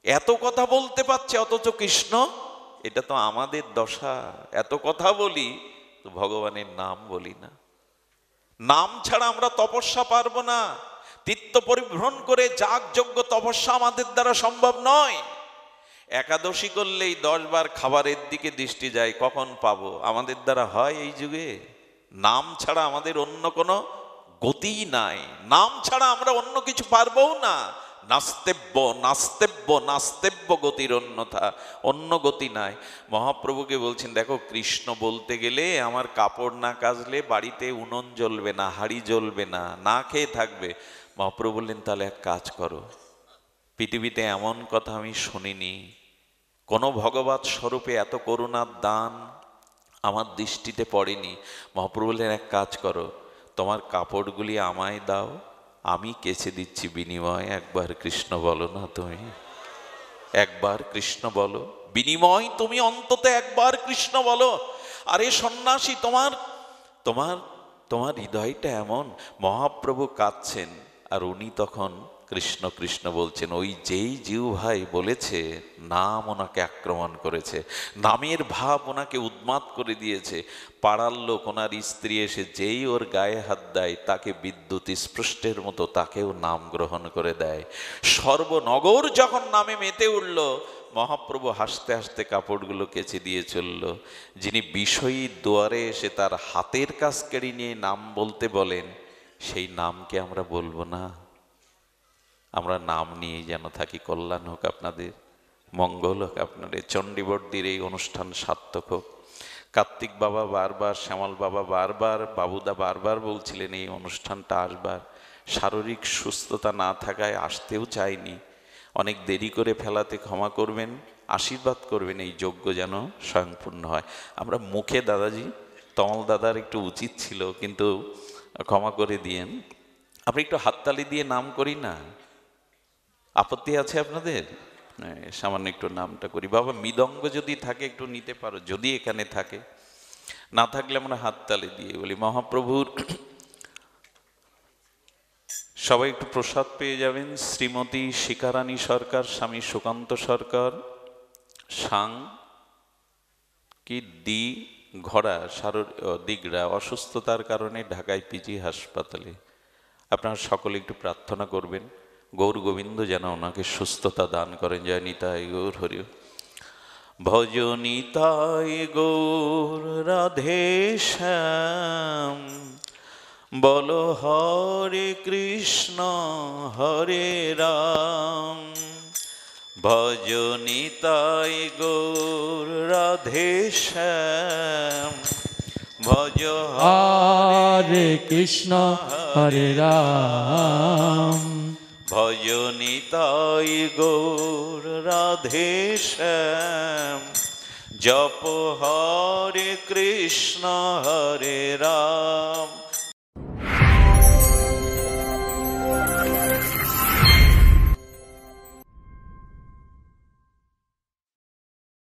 এত কথা বলতে পারছে অথচ কৃষ্ণ, এটা তো আমাদের দশা। এত কথা বলি তো ভগবানের নাম বলি না। নাম ছাড়া আমরা তপস্যা পারবো না। তীর্থ পরিভ্রমণ করে যাগযজ্ঞ তপস্যা আমাদের দ্বারা সম্ভব নয়। একাদশী করলেই 10 বার খাবারের দিকে দৃষ্টি যায়, কখন পাবো? আমাদের দ্বারা হয় এই যুগে? নাম ছাড়া আমাদের অন্য কোনো গতি নাই। নাম ছাড়া আমরা অন্য কিছু পারবও না। নাস্তেব্য নাস্তেব্য নাস্তেব্য গতির অন্যথা, অন্য গতি নাই। মহাপ্রভুকে বলছেন দেখো, কৃষ্ণ বলতে গেলে আমার কাপড় না কাচলে বাড়িতে উনুন জ্বলবে না, হাঁড়ি জ্বলবে না, না খেয়ে থাকবে। মহাপ্রভু বললেন তাহলে এক কাজ করো, পৃথিবীতে এমন কথা আমি শুনিনি, কোনো ভগবৎ স্বরূপে এত করুণার দান আমার দৃষ্টিতে পড়েনি। মহাপ্রভু বললেন এক কাজ করো, তোমার কাপড়গুলি আমায় দাও, আমি কেচে দিচ্ছি বিনিময় একবার কৃষ্ণ বলো না তুমি, একবার কৃষ্ণ বলো, বিনিময় তুমি অন্তত একবার কৃষ্ণ বলো। আরে সন্ন্যাসী, তোমার তোমার তোমার হৃদয়টা এমন। মহাপ্রভু কাঁদছেন আর উনি তখন কৃষ্ণ কৃষ্ণ বলছেন। ওই যেই জিউ ভাই বলেছে, নাম ওনাকে আক্রমণ করেছে, নামের ভাব ওনাকে উন্মাদ করে দিয়েছে। পাড়ার লোক, ওনার স্ত্রী এসে যেই ওর গায়ে হাত দেয়, তাকে বিদ্যুৎ স্পৃষ্টের মতো তাকেও নাম গ্রহণ করে দেয়। সর্বনগর যখন নামে মেতে উঠল, মহাপ্রভু হাসতে হাসতে কাপড়গুলো কেচে দিয়ে চলল। যিনি বিষয়ী দুয়ারে এসে তার হাতের কাজ কেড়ে নিয়ে নাম বলতে বলেন, সেই নামকে আমরা বলবো না? আমরা নাম নিয়েই যেন থাকি। কল্যাণ হোক আপনাদের, মঙ্গল হোক আপনাদের, চণ্ডীবর্দির এই অনুষ্ঠান সার্থক হোক। কার্তিক বাবা বারবার, শ্যামল বাবা বারবার, বাবুদা বারবার বলছিলেন এই অনুষ্ঠানটা আসবার। শারীরিক সুস্থতা না থাকায় আসতেও চাইনি, অনেক দেরি করে ফেলাতে ক্ষমা করবেন, আশীর্বাদ করবেন এই যজ্ঞ যেন স্বয়ংপূর্ণ হয়। আমরা মুখে দাদাজি, তমল দাদার একটু উচিত ছিল, কিন্তু ক্ষমা করে দিয়েন। আপনি একটু হাততালি দিয়ে নাম করি না? আপত্তি আছে আপনাদের? সামান্য একটু নামটা করি। বাবা মৃদঙ্গ যদি থাকে একটু নিতে পারো, যদি এখানে থাকে, না থাকলে আমরা হাততালি দিয়ে বলি। মহাপ্রভুর সবাই একটু প্রসাদ পেয়ে যাবেন। শ্রীমতী শিকারানী সরকার, স্বামী সুকান্ত সরকার, সাং কি দি ঘোড়া দিগড়া, অসুস্থতার কারণে ঢাকায় পিজি হাসপাতালে। আপনারা সকলে একটু প্রার্থনা করবেন গৌর গোবিন্দ যেন ওনাকে সুস্থতা দান করেন। জয় নিতাই গৌর হরি। ভজ নিতাই গৌর রাধে শ্যাম, বল হরে কৃষ্ণ হরে রাম। ভজ নিতাই গৌর রাধে শ্যাম, ভজ হরে কৃষ্ণ হরে রাম। ভজ নিতাই গৌর রাধে শ্যাম, জপ হরে কৃষ্ণ হরে রাম।